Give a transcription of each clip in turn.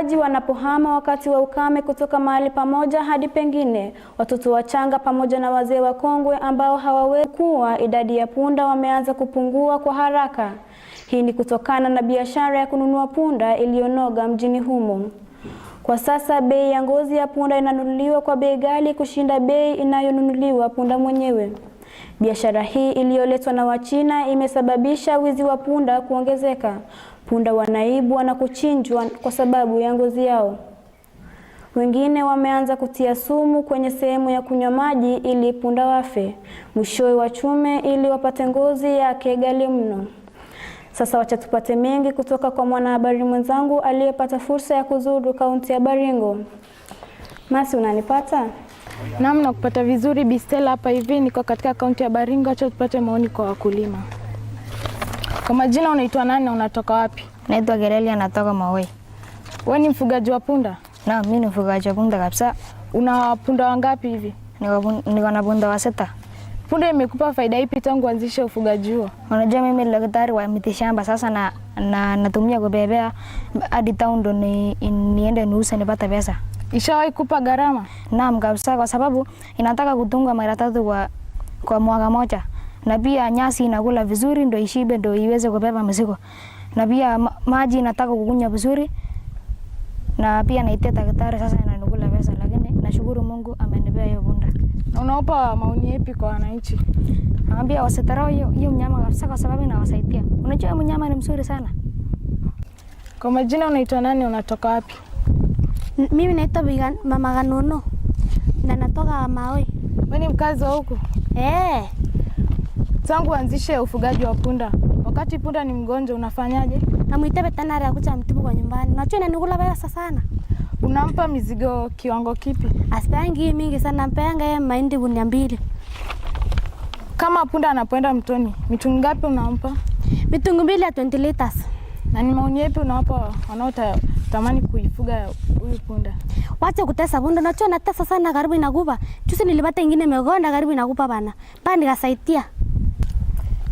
Wakaaji wanapohama wakati wa ukame kutoka mahali pamoja hadi pengine, watoto wachanga pamoja na wazee wakongwe ambao hawawezi kuwa, idadi ya punda wameanza kupungua kwa haraka. Hii ni kutokana na biashara ya kununua punda iliyonoga mjini humo. Kwa sasa bei ya ngozi ya punda inanunuliwa kwa bei ghali kushinda bei inayonunuliwa punda mwenyewe. Biashara hii iliyoletwa na Wachina imesababisha wizi wa punda kuongezeka. Punda wanaibwa na kuchinjwa kwa sababu ya ngozi yao. Wengine wameanza kutia sumu kwenye sehemu ya kunywa maji ili punda wafe, mwishowe wachume ili wapate ngozi yake ghali mno. Sasa wacha tupate mengi kutoka kwa mwanahabari mwenzangu aliyepata fursa ya kuzuru kaunti ya Baringo. Masi, unanipata? Naam, nakupata vizuri Bistela. Hapa hivi niko katika kaunti ya Baringo. Acha tupate maoni kwa wakulima. Kwa majina unaitwa nani na unatoka wapi? Naitwa Gerelia, natoka Mawe. Wewe ni mfugaji wa punda? Naam, mimi ni mfugaji wa punda kabisa. Una punda wangapi hivi? Niko na punda wa 6. Punda imekupa faida ipi tangu uanzishe ufugaji huo? Unajua mimi ni daktari wa miti shamba, sasa na natumia kubebea hadi town ndo niende niuze nipate pesa. Ishawahi kupa gharama? Naam kabisa, kwa sababu inataka kutungwa mara 3 kwa mwaka moja. Na pia nyasi inakula vizuri ndo ishibe ndo iweze kubeba mzigo. Na pia maji inataka kukunywa vizuri. Na pia naitia daktari, sasa inanukula pesa, lakini nashukuru Mungu amenipea hiyo punda. Unaupa maoni yapi kwa wananchi? Naambia wasitarau hiyo mnyama kabisa, kwa sababu inawasaidia. Unajua mnyama ni mzuri sana. Kwa majina unaitwa nani, unatoka wapi? Mimi naitwa Mama Ganono na natoka Mawe. Wewe ni mkazi wa huku? Tangu uanzishe ufugaji wa punda, wakati punda ni mgonjwa unafanyaje? Namuita veterinari akuja mtibu kwa nyumbani. Unajua inanikula pesa sana. Unampa mizigo kiwango kipi? Asipangi mingi sana, nampanga yeye mahindi gunia 2. Kama punda anapoenda mtoni, mitungi ngapi unampa? Mitungi 2 ya 20 liters. Na ni maoni yapi unawapa wanaotamani kuifuga huyu punda? Wacha kutesa punda, unajua natesa sana, karibu inakufa. Juzi nilipata ingine imegonda karibu inakufa bana. Bana nikasaidia.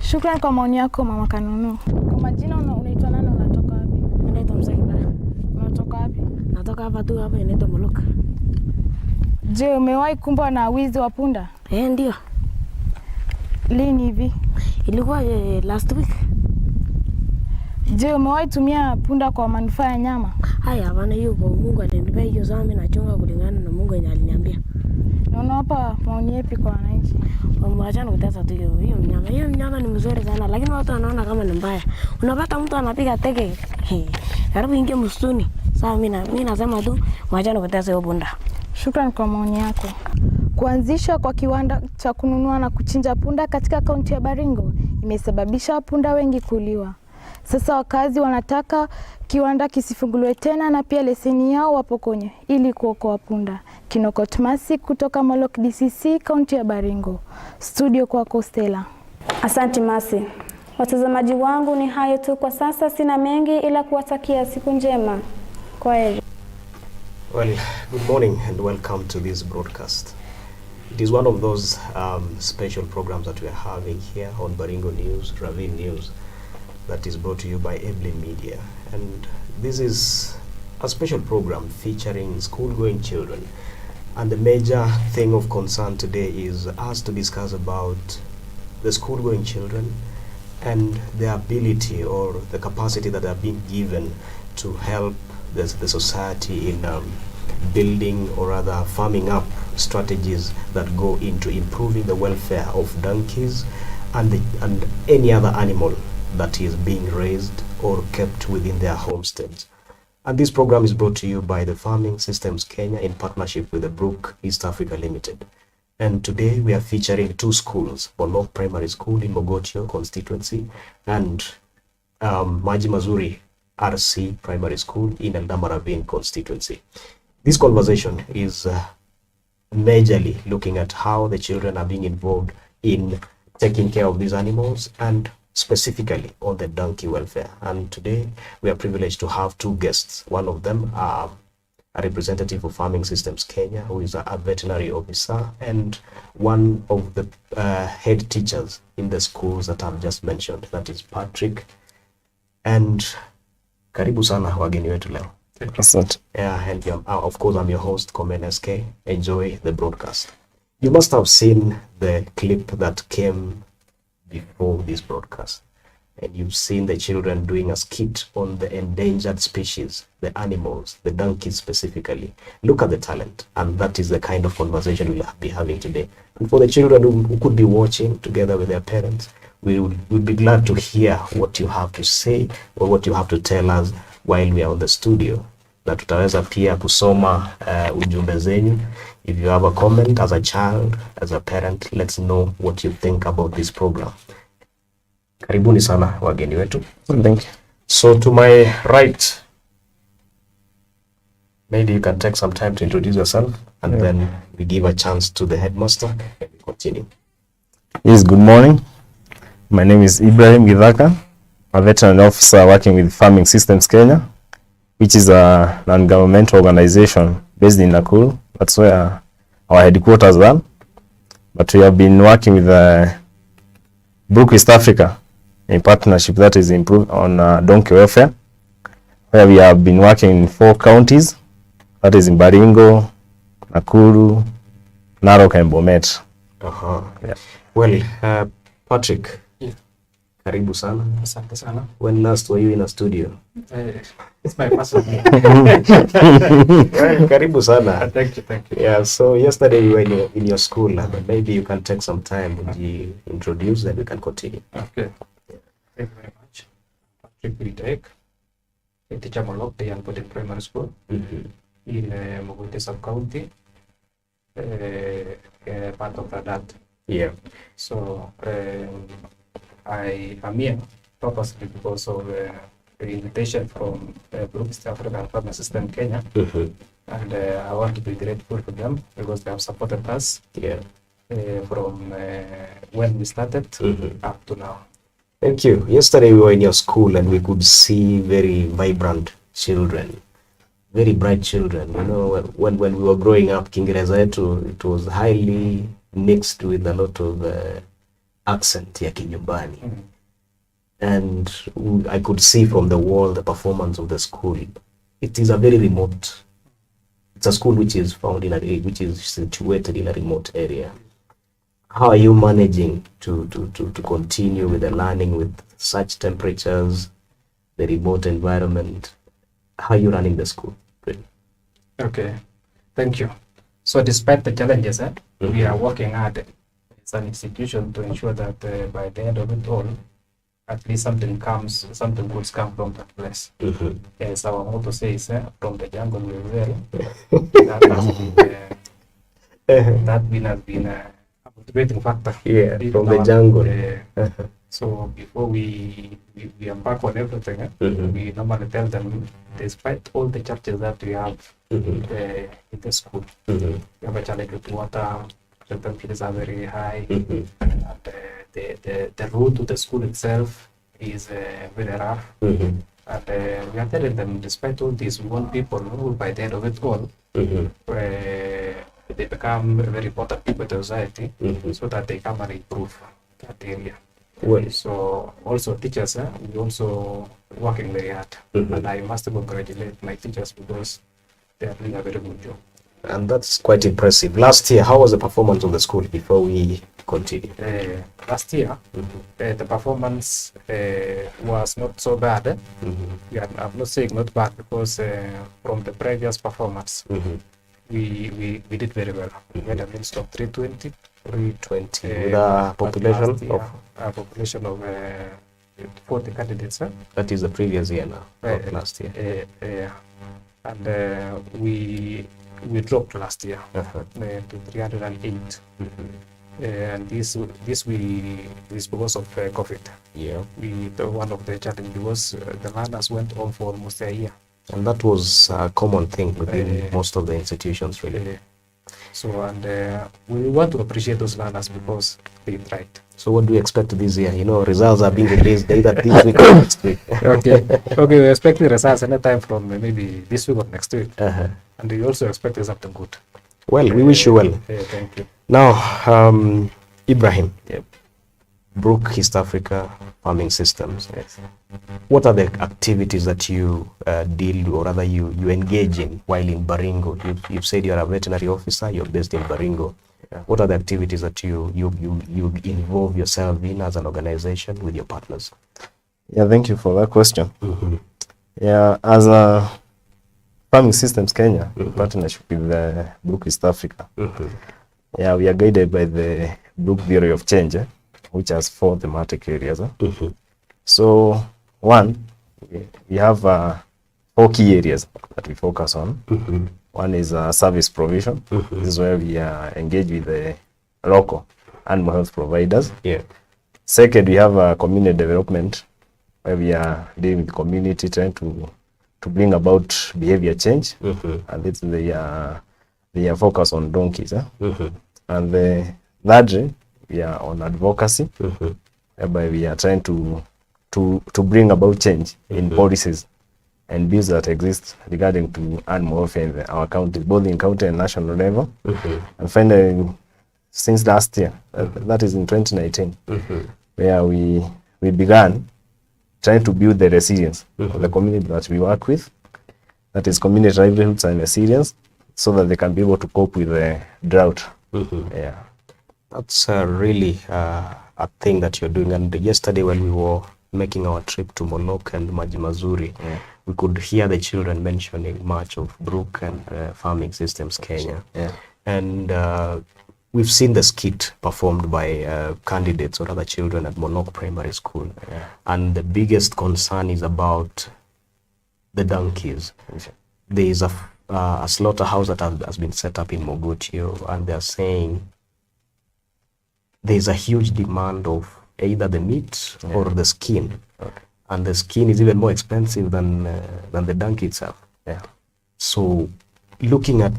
Shukrani kwa maoni yako Mama Kanunu. Kwa majina unaitwa nani, unatoka wapi? Naitwa Msaiba. Unatoka wapi? Natoka hapa tu, hapa inaitwa Moloka. Je, umewahi kumbwa na wizi wa punda? Ndio. Lini hivi? Ilikuwa last week. Je, umewahi tumia punda kwa manufaa ya nyama? Haya bana, hiyo kwa Mungu alinipea hiyo, sasa mimi nachunga kulingana na Mungu yenye aliniambia. Na unawapa maoni yapi kwa wananchi? Waachane kutesa tu hiyo mnyama. Hiyo mnyama ni mzuri sana, lakini watu wanaona kama ni mbaya. Unapata mtu anapiga teke. Karibu ingie msituni. Sasa mimi nasema tu waachane kutesa hiyo punda. Shukrani kwa maoni yako. Kuanzishwa kwa kiwanda cha kununua na kuchinja punda katika kaunti ya Baringo imesababisha punda wengi kuliwa. Sasa wakazi wanataka kiwanda kisifunguliwe tena na pia leseni yao wapokonye ili kuokoa punda. Kinokot Masi kutoka Molok DCC, kaunti ya Baringo. Studio kwa Stella. Asante Masi. Watazamaji wangu, ni hayo tu kwa sasa, sina mengi ila kuwatakia siku njema. Kwaheri. Well, good morning and welcome to this broadcast. It is one of those special programs that we are having here on Baringo News, Ravine News, that is brought to you by Evelyn Media. And this is a special program featuring school-going children. And the major thing of concern today is us to discuss about the school-going children and their ability or the capacity that are being given to help the society in building or rather farming up strategies that go into improving the welfare of donkeys and any other animal that is being raised or kept within their homesteads. And this program is brought to you by the Farming Systems Kenya in partnership with the Brook East Africa Limited. And today we are featuring 2 schools, Bonok Primary School in Mogotio constituency and Maji Mazuri RC Primary School in Ravine constituency. This conversation is majorly looking at how the children are being involved in taking care of these animals and specifically on the donkey welfare. And today we are privileged to have 2 guests. One of them are a representative of Farming Systems Kenya, who is a veterinary officer, and one of the head teachers in the schools that I've just mentioned, that is Patrick. And karibu sana wageni wetu leo. Asante. Yeah, and of course, I'm your host, Komen SK. Enjoy the broadcast. You must have seen the clip that came before this broadcast, and you've seen the children doing a skit on the endangered species, the animals, the donkeys specifically. Look at the talent, and that is the kind of conversation we'll be having today. And for the children who could be watching together with their parents, we'll be glad to hear what you have to say or what you have to tell us while we are on the studio. Na tutaweza pia kusoma ujumbe zenyu. If you have a comment as a child, as a parent, let's know what you think about this program. Karibuni sana wageni wetu. Thank you. So to my right, maybe you can take some time to introduce yourself, and then we give a chance to the headmaster and we continue. Yes, good morning. My name is Ibrahim Githaka, a veteran officer working with Farming Systems Kenya, which is a non-governmental organization based in Nakuru. That's where our headquarters are. But we have been working with Brook East Africa in partnership that is improved on donkey welfare, where we have been working in 4 counties, that is in Baringo, Nakuru, Narok and Bomet. Yeah. Well, Patrick, karibu sana. Asante sana. When last were you in a studio? It's my first one. Karibu sana. Thank you. Yeah, so yesterday you were in your school, but maybe you can take some time to introduce and we can continue. Okay. Thank you very much. Patrick Wiltek, a teacher at the Young Primary School in Mogote Sub-County, part of that. Yeah. So I am here purposely because of the invitation from Brook East African Farming System Kenya, and I want to be grateful to them because they have supported us from when we started up to now. Thank you. Yesterday we were in your school and we could see very vibrant children, very bright children. You know, when we were growing up, Kiingereza yetu, it was highly mixed with a lot of accent ya Kinyumbani. And I could see from the wall the performance of the school. It is a very remote, it's a school which is which is situated in a remote area. How are you managing to continue with the learning with such temperatures, the remote environment? How are you running the school? Okay, thank you. So despite the challenges, we are working hard as an institution to ensure that by the end of it all, at least something good come from that place. As our motto says, from the jungle we will. That has been a motivating factor. Yeah, from the jungle. So before we embark on everything, we normally tell them, despite all the challenges that we have in the school, we have a challenge with water, the temperatures are very high, and the route to the school itself is very rough. And we are telling them, despite all this, we want people who, by the end of it all, they become very important people in the society, so that they come and improve that area. Well, so also teachers, we also working very hard, and I must congratulate my teachers because they are doing a very good job. And that's quite impressive. Last year, how was the performance of the school before we continue? Last year, the performance was not so bad. I'm not saying not bad because from the previous performance, we did very well. We had a list of 320. 320 with a population of 40 candidates. That is the previous year now, not last year. And we dropped last year to 308. And this is because of COVID. Yeah. One of the challenges was the learners went home for almost a year. And that was a common thing within most of the institutions, really. So, and we want to appreciate those learners because they tried. So what do we expect this year? You know, results are being released either this week or next week. Okay, we're expecting results anytime from maybe this week or next week. And we also expect something good. Well, we wish you well. Thank you. Now, Ibrahim, Brook East Africa Farming Systems. Yes. What are the activities that you deal, or rather you engage in while in Baringo? You've said you're a veterinary officer, you're based in Baringo. Yeah. What are the activities that you involve yourself in as an organization with your partners? Yeah, thank you for that question. Yeah, as a Farming Systems Kenya, in partnership with Brook East Africa, yeah, we are guided by the Brook Theory of Change, which has 4 thematic areas. So, one, we have 4 key areas that we focus on. One is service provision. This is where we engage with the local animal health providers. Yeah. Second, we have community development, where we are dealing with community, trying to bring about behavior change. And it's the focus on donkeys. And the thirdly, we are on advocacy, whereby we are trying to bring about change in policies and bills that exist regarding to animal welfare in our county, both in county and national level. And finally, since last year, that is in 2019, where we began trying to build the resilience of the community that we work with, that is community livelihoods and resilience, so that they can be able to cope with the drought. Yeah. That's really a thing that you're doing. And yesterday when we were making our trip to Molok and Maji Mazuri, we could hear the children mentioning much of Brook and Farming Systems Kenya. And we've seen the skit performed by candidates or other children at Molok Primary School. And the biggest concern is about the donkeys. There is a slaughterhouse that has been set up in Mogotio, and they're saying there's a huge demand of either the meat or the skin. And the skin is even more expensive than the donkey itself. So looking at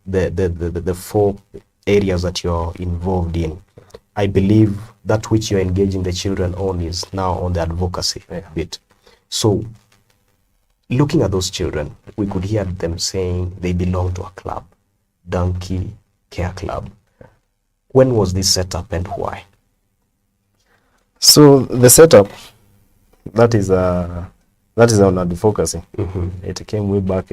the 4 areas that you're involved in, I believe that which you're engaging the children on is now on the advocacy bit. So looking at those children, we could hear them saying they belong to a club, Donkey Care Club. When was this set up and why? So the setup, that is on advocacy. It came way back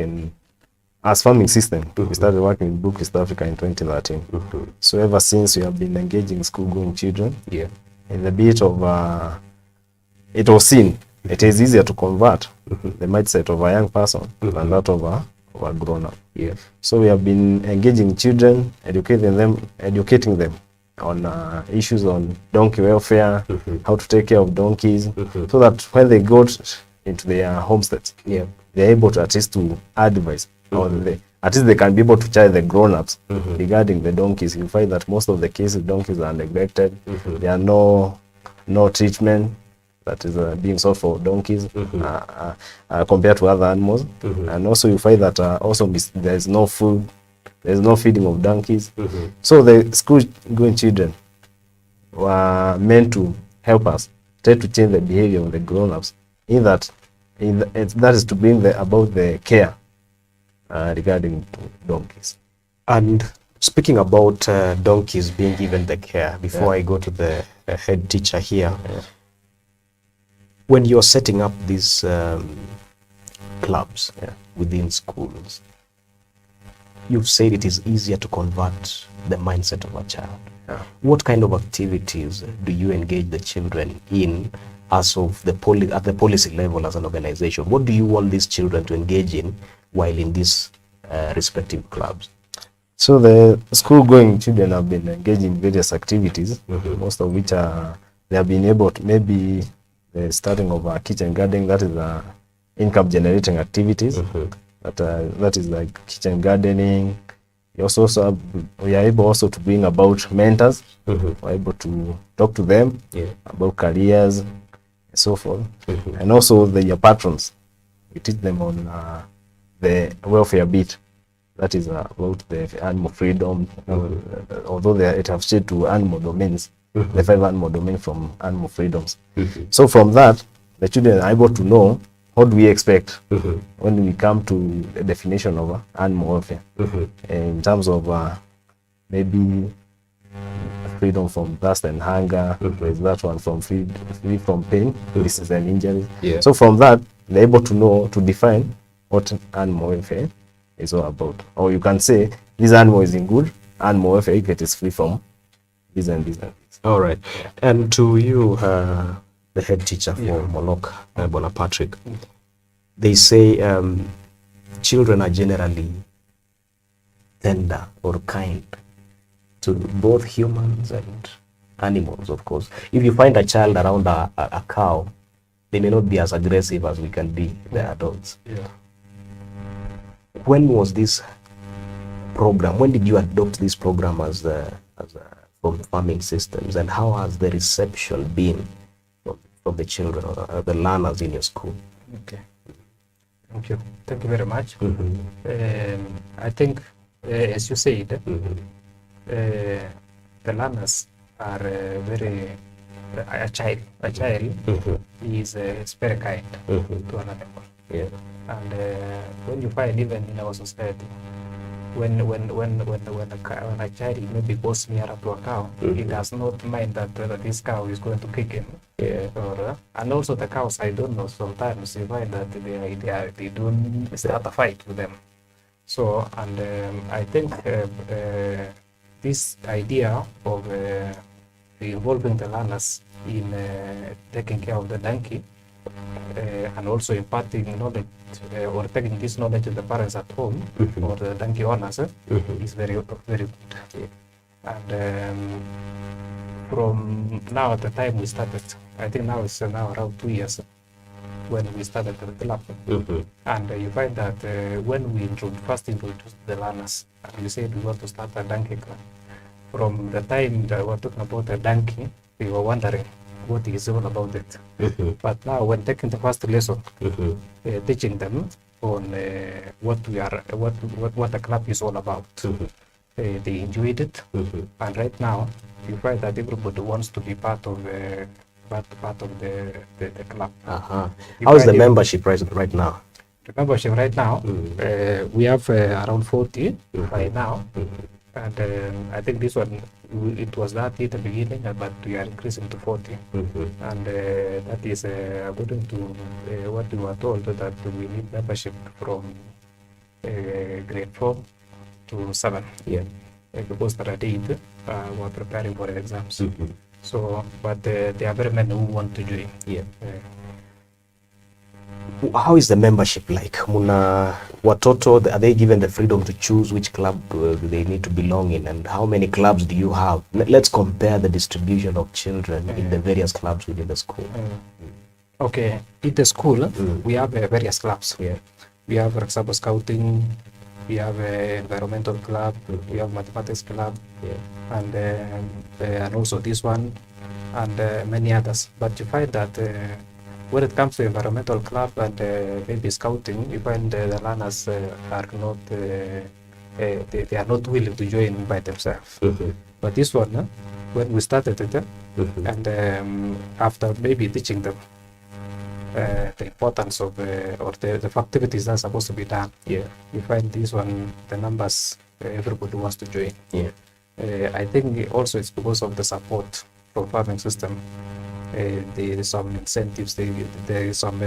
as farming system. We started working with Brook East Africa in 2013. So ever since, we have been engaging school-going children. In the bit of, it was seen, it is easier to convert the mindset of a young person than that of a grown-up. So we have been engaging children, educating them on issues on donkey welfare, how to take care of donkeys, so that when they go into their homesteads, they're able to at least to advise, or at least they can be able to charge the grown-ups regarding the donkeys. You find that most of the cases, donkeys are neglected. There are no treatment that is being sought for donkeys compared to other animals. And also you find that there is no food, there is no feeding of donkeys. So the school-going children were meant to help us try to change the behavior of the grown-ups, that is to bring about the care regarding to donkeys. And speaking about donkeys being given the care, before I go to the head teacher here, when you're setting up these clubs within schools, you've said it is easier to convert the mindset of a child. What kind of activities do you engage the children in as of at the policy level as an organization? What do you want these children to engage in while in these respective clubs? So the school-going children have been engaged in various activities, most of which they have been able to, maybe the starting of a kitchen garden, that is income-generating activities. That is like kitchen gardening. We are able also to bring about mentors. We're able to talk to them about careers and so forth. And also their patrons. We teach them on the welfare bit. That is about the animal freedom. Although it has shaped to animal domains, the 5 animal domains from animal freedoms. So from that, the children are able to know what do we expect when we come to the definition of animal welfare in terms of maybe freedom from thirst and hunger. There's that one from free from pain, disease and injury. Yeah. So from that, they're able to know, to define what animal welfare is all about. Or you can say, this animal is in good animal welfare if it is free from this and this and this. All right. And to you, the head teacher for Monok, Bonapatrick, they say children are generally tender or kind to both humans and animals, of course. If you find a child around a cow, they may not be as aggressive as we can be, the adults. Yeah. When was this program, when did you adopt this program as from farming systems, and how has the reception been from the children or the learners in your school? Okay. Thank you very much. I think, as you said, the learners are very a child is very kind to an animal. Yeah. And when you find even in our society, when a child maybe goes near to a cow, he does not mind that this cow is going to kick him. Yeah. Or, and also the cows, I don't know, sometimes you find that they don't start a fight with them. So, and I think this idea of involving the learners in taking care of the donkey and also imparting knowledge or taking this knowledge to the parents at home or the donkey owners is very good. And from now at the time we started, I think now it's now around 2 years when we started the club. And you find that when we first introduced the learners and we said we want to start a donkey club, from the time that we were talking about the donkey, we were wondering what is all about it. But now when taking the first lesson, teaching them on what the club is all about, they enjoyed it. And right now you find that everybody wants to be part of the club. How is the membership right now? The membership right now, we have around 40 right now. And I think this one, it was that at the beginning, but we are increasing to 40. And that is according to what we were told, that we need membership from grade 4 to 7. Yeah. Because the date, we are preparing for exams. So, but there are very many who want to join. Yeah. How is the membership like? Watoto, are they given the freedom to choose which club they need to belong in, and how many clubs do you have? Let's compare the distribution of children in the various clubs within the school. Okay, in the school, we have various clubs. Yeah. We have, for example, scouting, we have environmental club, we have mathematics club, and also this one, and many others. But you find that when it comes to environmental club and maybe scouting, you find the learners are not they are not willing to join by themselves. But this one, when we started it, and after maybe teaching them the importance of or the activities that are supposed to be done, you find this one, the numbers, everybody wants to join. I think also it's because of the support from farming system. There is some incentives, there is some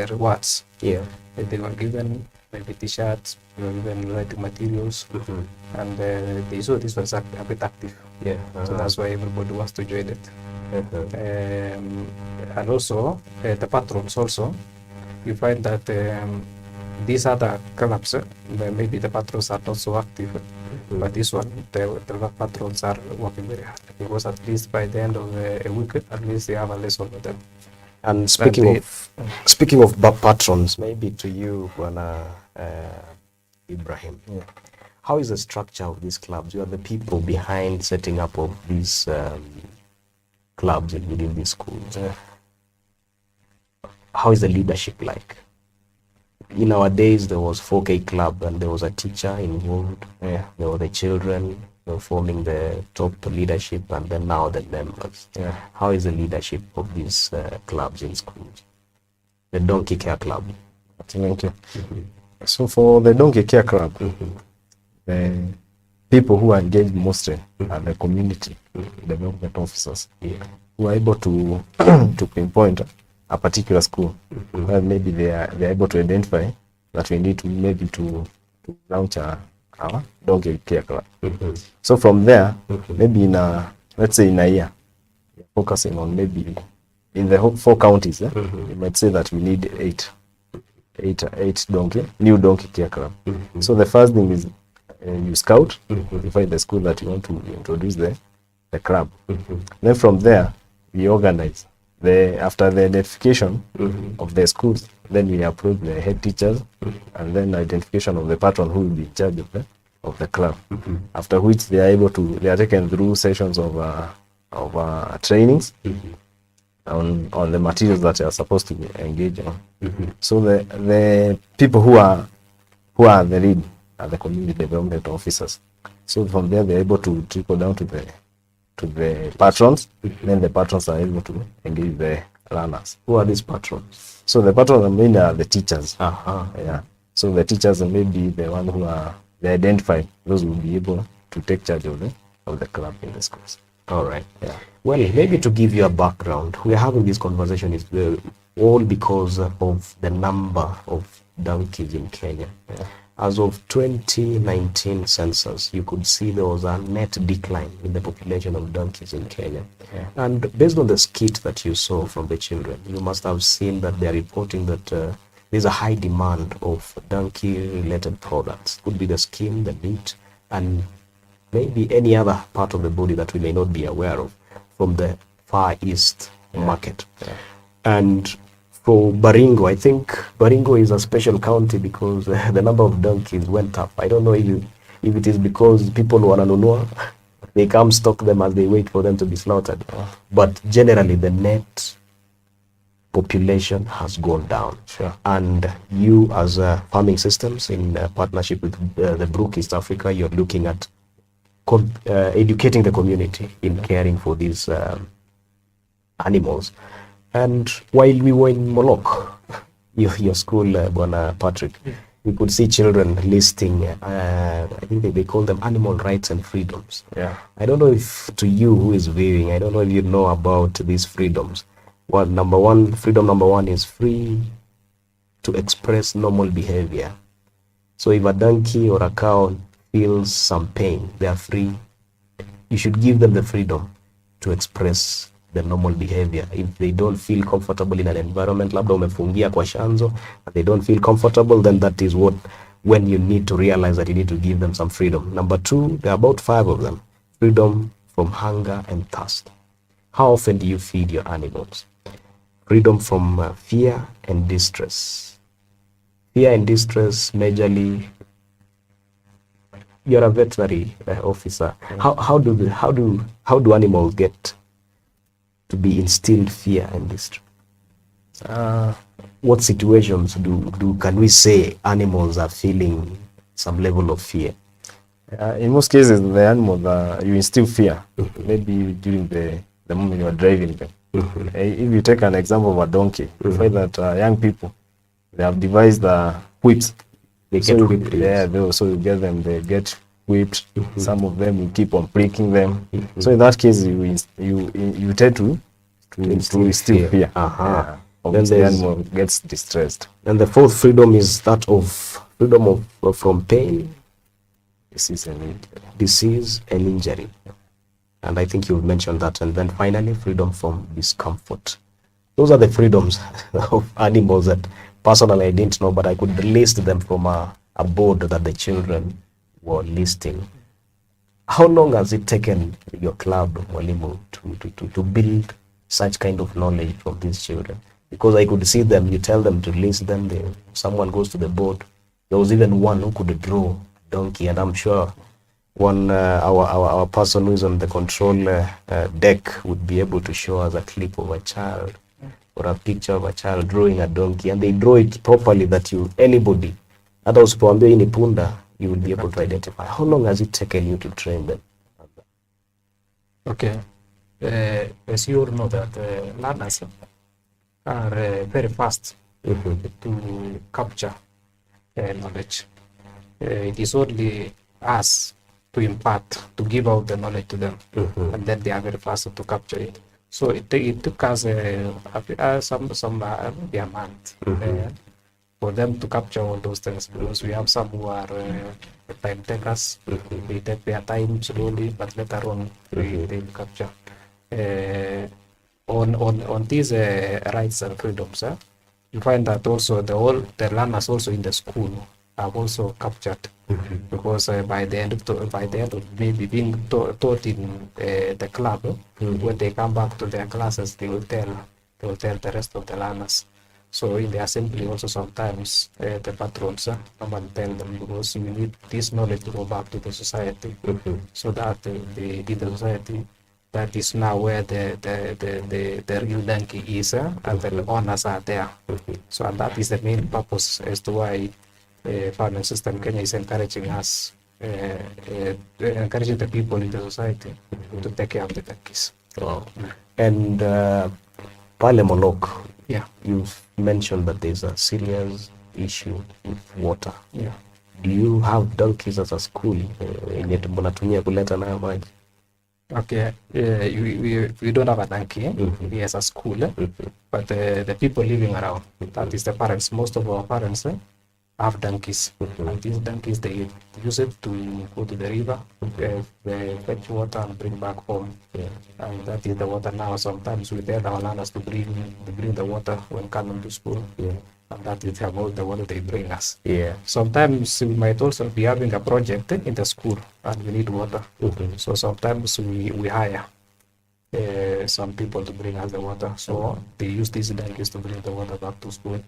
rewards. They were given maybe t-shirts, they were given writing materials, and they saw this was a bit active. So that's why everybody wants to join it. And also the patrons also, you find that these other clubs, maybe the patrons are not so active, but this one, the patrons are working very hard, because at least by the end of a week, at least they have a lesson with them. And speaking of patrons, maybe to you, Ibrahim, how is the structure of these clubs? You are the people behind setting up of these clubs within these schools. How is the leadership like? In our days, there was 4K club and there was a teacher involved. There were the children forming the top leadership, and then now the members. How is the leadership of these clubs in schools? The Donkey Care Club. Thank you. So for the Donkey Care Club, people who are engaged mostly are the community development officers who are able to to pinpoint a particular school where maybe they are able to identify that we need to maybe to launch our donkey care club. So from there, maybe in let's say in a year, we're focusing on maybe in the 4 counties, you might say that we need 8 new donkey care club. So the first thing is you scout, you find the school that you want to introduce the club. Then from there, we organize. After the identification of the schools, then we approach the head teachers and then identification of the patron who will be in charge of the club. After which they are taken through sessions of trainings on the materials that they are supposed to engage on. So the people who are the lead are the community development officers. So from there they're able to trickle down to the patrons. Then the patrons are able to engage the learners. Who are these patrons? So the patrons mainly are the teachers. Yeah. So the teachers may be the one who are identified. Those will be able to take charge of the club in the schools. All right. Yeah. Well, maybe to give you a background, we are having this conversation is all because of the number of donkeys in Kenya. Yeah. As of 2019 census, you could see there was a net decline in the population of donkeys in Kenya. Yeah. And based on the skit that you saw from the children, you must have seen that they are reporting that there's a high demand of donkey-related products. Could be the skin, the meat, and maybe any other part of the body that we may not be aware of from the Far East market. Yeah. And for Baringo, I think Baringo is a special county because the number of donkeys went up. I don't know if it is because people wananunua, they come stock them as they wait for them to be slaughtered. But generally the net population has gone down. Sure. And you as farming systems in partnership with the Brook East Africa, you're looking at educating the community in caring for these animals. And while we were in Molok, your school, Bwana Patrick, we could see children listing, I think they call them animal rights and freedoms. Yeah. I don't know if to you who is viewing, I don't know if you know about these freedoms. Well, freedom number one is free to express normal behavior. So if a donkey or a cow feels some pain, they are free. You should give them the freedom to express the normal behavior. If they don't feel comfortable in an environment, labda umefungia kwa shanzo, and they don't feel comfortable, then that is when you need to realize that you need to give them some freedom. Number 2, there are about 5 of them. Freedom from hunger and thirst. How often do you feed your animals? Freedom from fear and distress. Fear and distress, majorly, you're a veterinary officer. How do animals get to be instilled fear and distress? What situations can we say animals are feeling some level of fear? In most cases, the animals you instill fear. Maybe during the moment you are driving them. If you take an example of a donkey, you find that young people, they have devised whips. They get whipped. Yeah, so you get them, they get whipped. Some of them you keep on pricking them. So in that case, you tend to instill fear. Then the animal gets distressed. And the 4th freedom is that of freedom from pain, disease and injury. And I think you've mentioned that. And then finally, freedom from discomfort. Those are the freedoms of animals that personally I didn't know, but I could list them from a board that the children were listing. How long has it taken your club, Mwalimu, to build such kind of knowledge from these children? Because I could see them, you tell them to list them, someone goes to the board. There was even one who could draw donkey, and I'm sure our person who is on the control deck would be able to show us a clip of a child or a picture of a child drawing a donkey, and they draw it properly that anybody, hata usipoambia hii ni punda, you will be able to identify. How long has it taken you to train them? Okay. As you all know that learners are very fast to capture knowledge. It is only us to impart, to give out the knowledge to them, and then they are very fast to capture it. So it took us maybe a month for them to capture all those things, because we have some who are time takers. They take their time slowly, but later on they capture. On these rights and freedoms, you find that also the learners also in the school have also captured, because by the end of maybe being taught in the club, when they come back to their classes, they will tell the rest of the learners. So in the assembly also sometimes the patrons normally tell them, because we need this knowledge to go back to the society, so that the society, that is now where the real donkey is, and the owners are there. So and that is the main purpose as to why farming system Kenya is encouraging us, encouraging the people in the society to take care of the donkeys. Wow. And Pale Monok, Yeah. you've mentioned that there's a serious issue with water. Yeah. Do you have donkeys as a school yenye mnatumia kuleta nayo maji? Okay, we don't have a donkey as a school, but the people living around, that is the parents, most of our parents have donkeys. And these donkeys, they use it to go to the river, they fetch water and bring back home. And that is the water now. Sometimes we tell our learners to bring the water when coming to school. And that is about the water they bring us. Sometimes we might also be having a project in the school and we need water. So sometimes we hire some people to bring us the water. So they use these donkeys to bring the water back to school,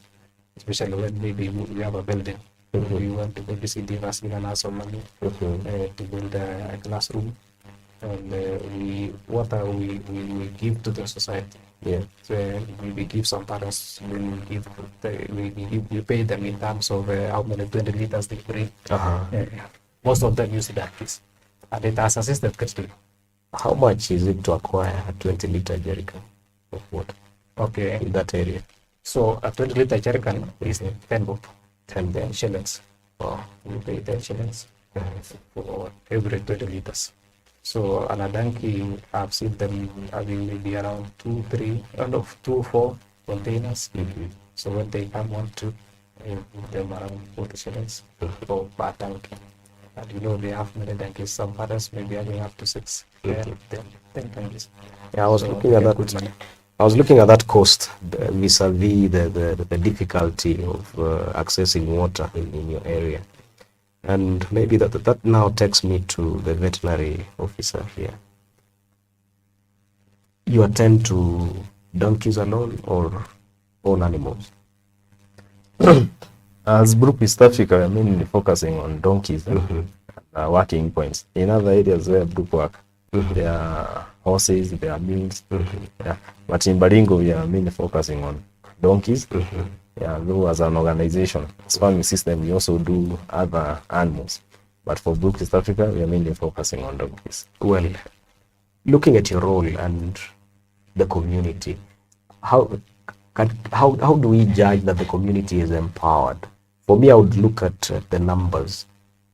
especially when maybe we have a building. We want to build this university and have some money to build a classroom. And we give to the society. So we give some parents, we pay them in terms of how many 20 liters they bring. Most of them use donkeys, and it has assisted greatly. How much is it to acquire a 20-liter jerrycan of water? Okay, in that area? So a 20-liter jerrycan is 10 bob, 10 shillings. Wow. We pay 10 shillings for every 20 liters. So on a donkey, I've seen them having maybe around 2-4 containers. So when they come on to them around 40 shillings for per donkey. And you know they have many donkeys. Some fathers maybe having up to 6, 10 donkeys. Yeah, I was looking at that. I was looking at that cost vis-a-vis the difficulty of accessing water in your area. And maybe that now takes me to the veterinary officer here. You attend to donkeys alone or all animals? As Group East Africa, we're mainly focusing on donkeys, working points. In other areas where Group work, there are horses, there are mules. But in Baringo, we are mainly focusing on donkeys. Though as an organization, as farming system, we also do other animals. But for Group East Africa, we are mainly focusing on donkeys. Well, looking at your role and the community, how do we judge that the community is empowered? For me, I would look at the numbers,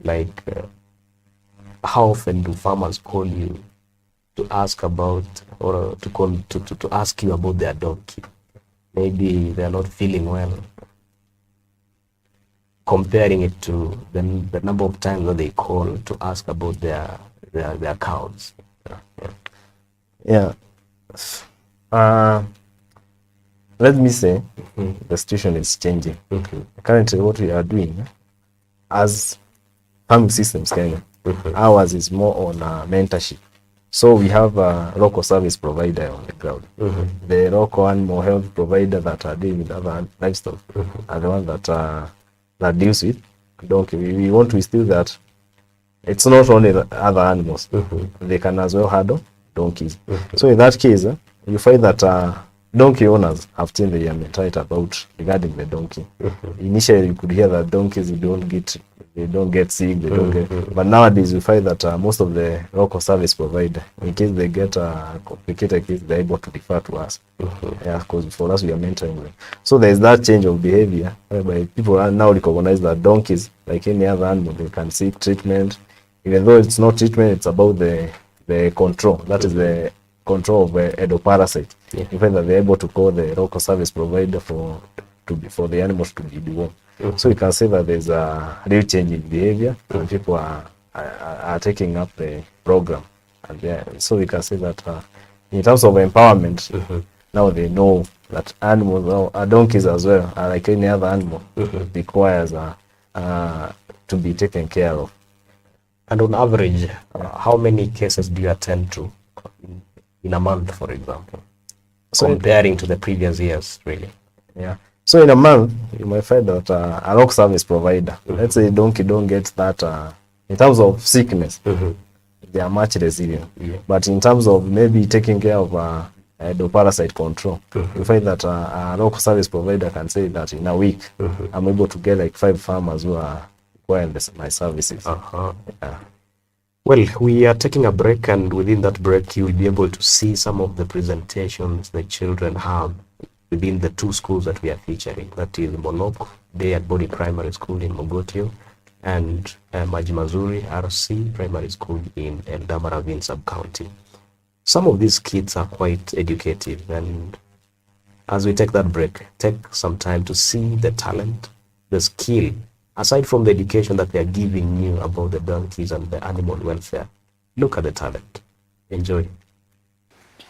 like how often do farmers call you to ask about, or to ask you about their donkey? Maybe they are not feeling well. Comparing it to the number of times that they call to ask about their cows. Let me say, the situation is changing. Currently, what we are doing as farming systems Kenya, ours is more on mentorship. So we have a local service provider on the ground. The local animal health provider that are dealing with other livestock are the ones that deals with donkey. We want to instill that it's not only the other animals. They can as well handle donkeys. So in that case, you find that donkey owners have changed their mentality about regarding the donkey. Initially, you could hear that donkeys don't get sick, they don't get. But nowadays, we find that most of the local service provider, in case they get a complicated case, they're able to refer to us. Because for us, we are mentoring them. So there's that change of behavior, whereby people are now recognize that donkeys, like any other animal, they can seek treatment even though it's not treatment, it's about the control. That is the control of endoparasite. You find that they're able to call the local service provider for the animals to be dewormed. So you can say that there's a real change in behavior, and people are taking up the program. And so we can say that in terms of empowerment, now they know that animals, donkeys as well, are like any other animal, requires to be taken care of. And on average, how many cases do you attend to in a month, for example, comparing to the previous years, really? Yeah. So in a month, you might find that a local service provider, let's say donkey don't get that, in terms of sickness, they are much resilient. But in terms of maybe taking care of the parasite control, you find that a local service provider can say that in a week, I'm able to get like 5 farmers who are requiring my services. Yeah. Well, we are taking a break, and within that break, you will be able to see some of the presentations the children have within the 2 schools that we are featuring. That is Monok Day at Body Primary School in Mogotio and Majimazuri RC Primary School in Ravine Sub-County. Some of these kids are quite educative, and as we take that break, take some time to see the talent, the skill, aside from the education that they are giving you about the donkeys and the animal welfare. Look at the talent. Enjoy.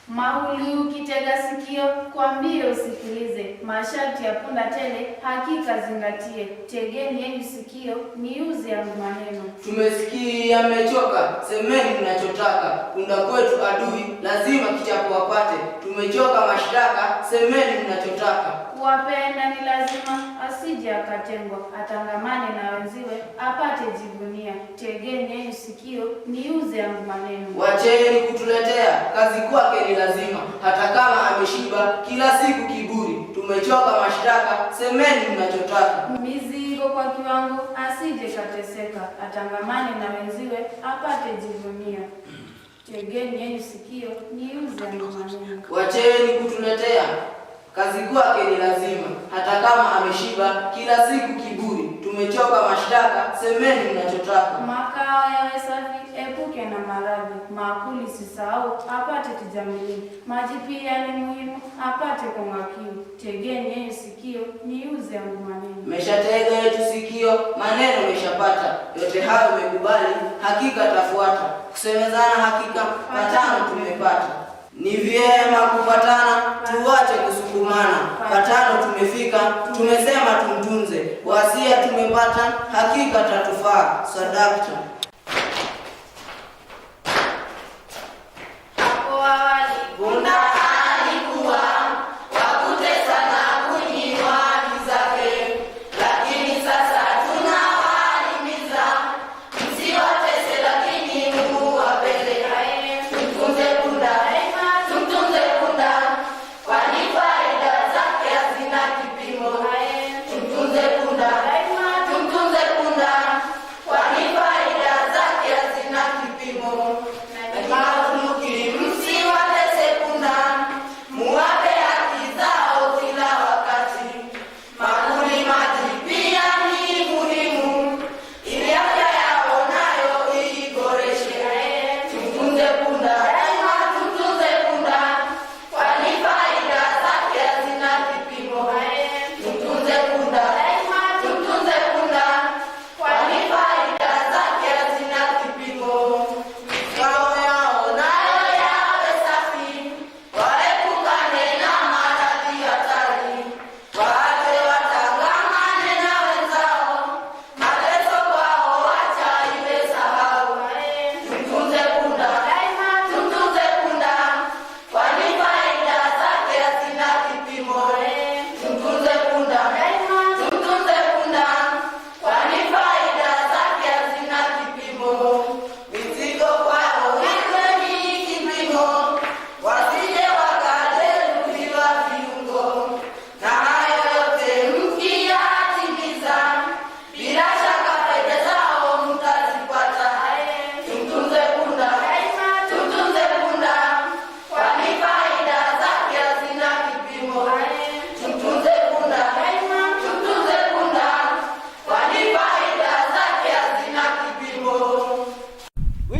Mauli ukitega sikio, kwambie usikilize. Masharti ya punda tele, hakika zingatie. Tegeni yenu sikio, niuze yangu maneno. Tumesikia amechoka, semeni mnachotaka. Punda kwetu adui, lazima kichapo wapate. Tumechoka mashtaka, semeni mnachotaka. Kuwapenda ni lazima, asije akatengwa. Atangamane na wenziwe, apate jivunia. Tegeni yenu sikio, niuze yangu maneno. Wacheni kutuletea, kazi kwake ni lazima, hata kama ameshiba kila siku kiburi. Tumechoka mashtaka, semeni mnachotaka. Mizigo kwa kiwango, asije kateseka. Atangamane na wenziwe, apate jivunia. Tegeni yenu sikio, niuze yangu maneno. Wacheni kutuletea, kazi kwake ni lazima, hata kama ameshiba kila siku kiburi. Tumechoka mashtaka, semeni mnachotaka. Makao yawe safi, epuke na maradhi. Maakuli sisahau, apate tijamilini. Maji pia ni muhimu, apate konga kiu. Tegeni yenu sikio, niuze yangu maneno. Meshatega yetu sikio, maneno meshapata. Yote hayo mekubali, hakika tafuata. Kusemezana hakika, patano tumepata. Ni vyema kupatana, tuwache kusukumana. Patano tumefika, tumesema tumtunze. Wasia tumepata, hakika tatufaa. Sadakta. Hapo awali, Punda alikuwa wakutesa na kunyimwa haki zake, lakini sasa tunawahimiza msiwatese, lakini Mungu wapende. Tumtunze punda, tumtunze punda, kwani faida zake hazina kipimo. Tumtunze punda, tumtunze punda, kwani faida zake hazina kipimo. Msiwatese punda,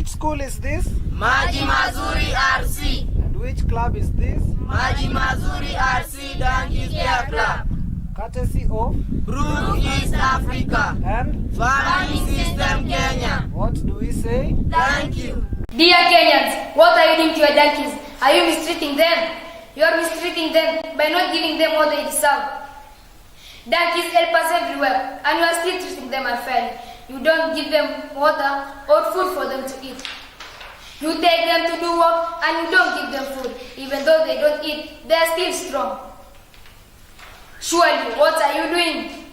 Which school is this? Maji Mazuri RC. And which club is this? Maji Mazuri RC Donkeys Care Club. Courtesy of Brook East Africa. and Farming System Kenya. what do we say? Thank you. Dear Kenyans, what are you doing to your donkeys? Are you mistreating them? You are mistreating them by not giving them what they deserve. Donkeys help us everywhere, and you are still treating them unfairly. You don't give them water or food for them to eat. You take them to do work, and you don't give them food. Even though they don't eat, they are still strong. Surely, what are you doing?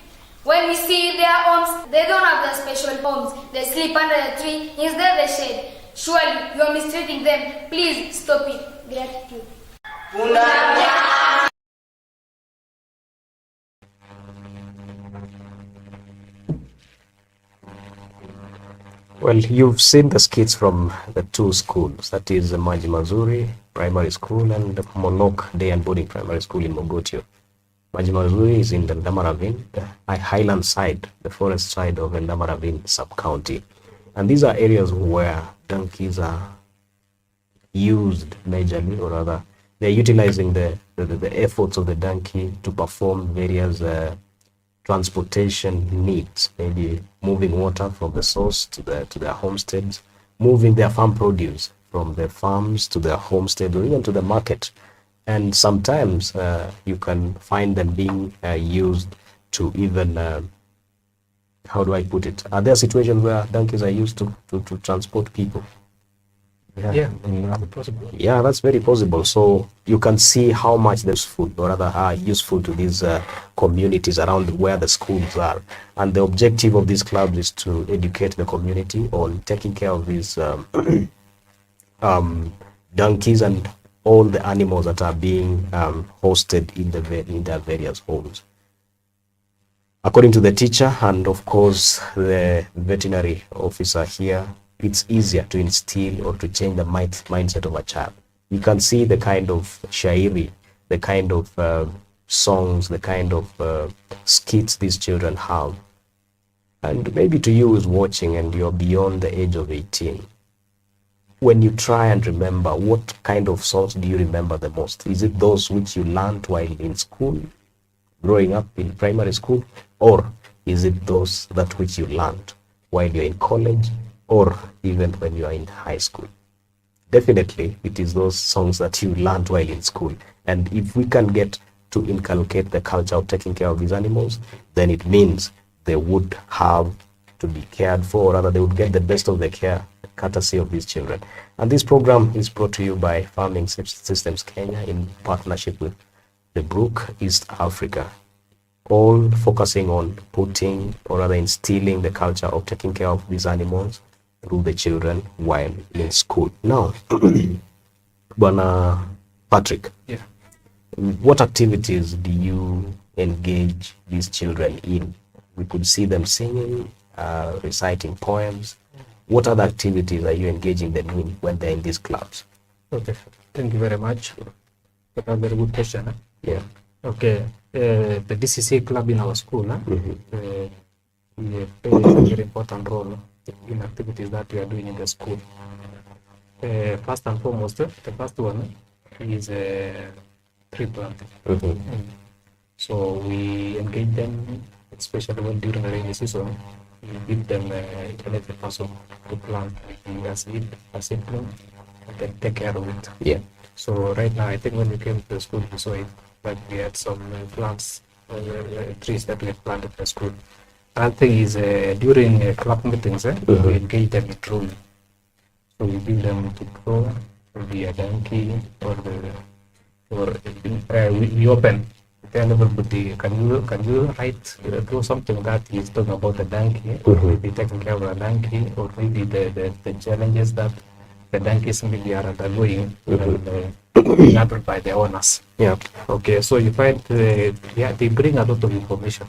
When we see their homes, they don't have their special homes. They sleep under a tree, instead they shade. Surely, you are mistreating them. Please stop it. Gratitude. Well, you've seen the skits from the two schools, that is Maji Mazuri Primary School and Monok Day and Boarding Primary School in Mogotio. Maji Mazuri is in the Ravine, the highland side, the forest side of the Ravine sub-county. And these are areas where donkeys are used majorly, or rather, they're utilizing the efforts of the donkey to perform various transportation needs, maybe moving water from the source to their homesteads, moving their farm produce from their farms to their homestead or even to the market. And sometimes you can find them being used to even, how do I put it? Are there situations where donkeys are used to transport people? Yeah, possible. Yeah, that's very possible. So you can see how much they're useful, or rather are useful to these communities around where the schools are. And the objective of these clubs is to educate the community on taking care of these donkeys and all the animals that are being hosted in their various homes. According to the teacher and of course the veterinary officer here, it's easier to instill or to change the mindset of a child. You can see the kind of shairi, the kind of songs, the kind of skits these children have. And maybe to you who's watching and you're beyond the age of 18, when you try and remember, what kind of songs do you remember the most? Is it those which you learned while in school, growing up in primary school? Or is it those that which you learned while you're in college, or even when you are in high school? Definitely, it is those songs that you learned while in school. And if we can get to inculcate the culture of taking care of these animals, then it means they would have to be cared for, or rather they would get the best of the care, courtesy of these children. And this program is brought to you by Farming Systems Kenya in partnership with the Brook East Africa, all focusing on putting, or rather instilling, the culture of taking care of these animals through the children while in school. Now, Bwana Patrick, yeah, what activities do you engage these children in? We could see them singing, reciting poems. What other activities are you engaging them in when they're in these clubs? Okay, thank you very much. That's a very good question. Yeah. Okay, the DCC club in our school, we play a very important role in activities that we are doing in the school. First and foremost, the first one is tree planting. So we engage them, especially when during the rainy season. We give them a person to plant a seed and then take care of it. Yeah. So right now, I think when we came to the school, we saw it, but we had some plants, trees that we had planted in the school. Another thing is during club meetings, we engage them in drawing. So we give them to draw, maybe a donkey, or we open. Tell everybody, can you write, do something that is talking about the donkey, or maybe taking care of the donkey, or maybe the challenges that the donkeys maybe are undergoing handled by the owners. Yeah. Okay, so you find they bring a lot of information,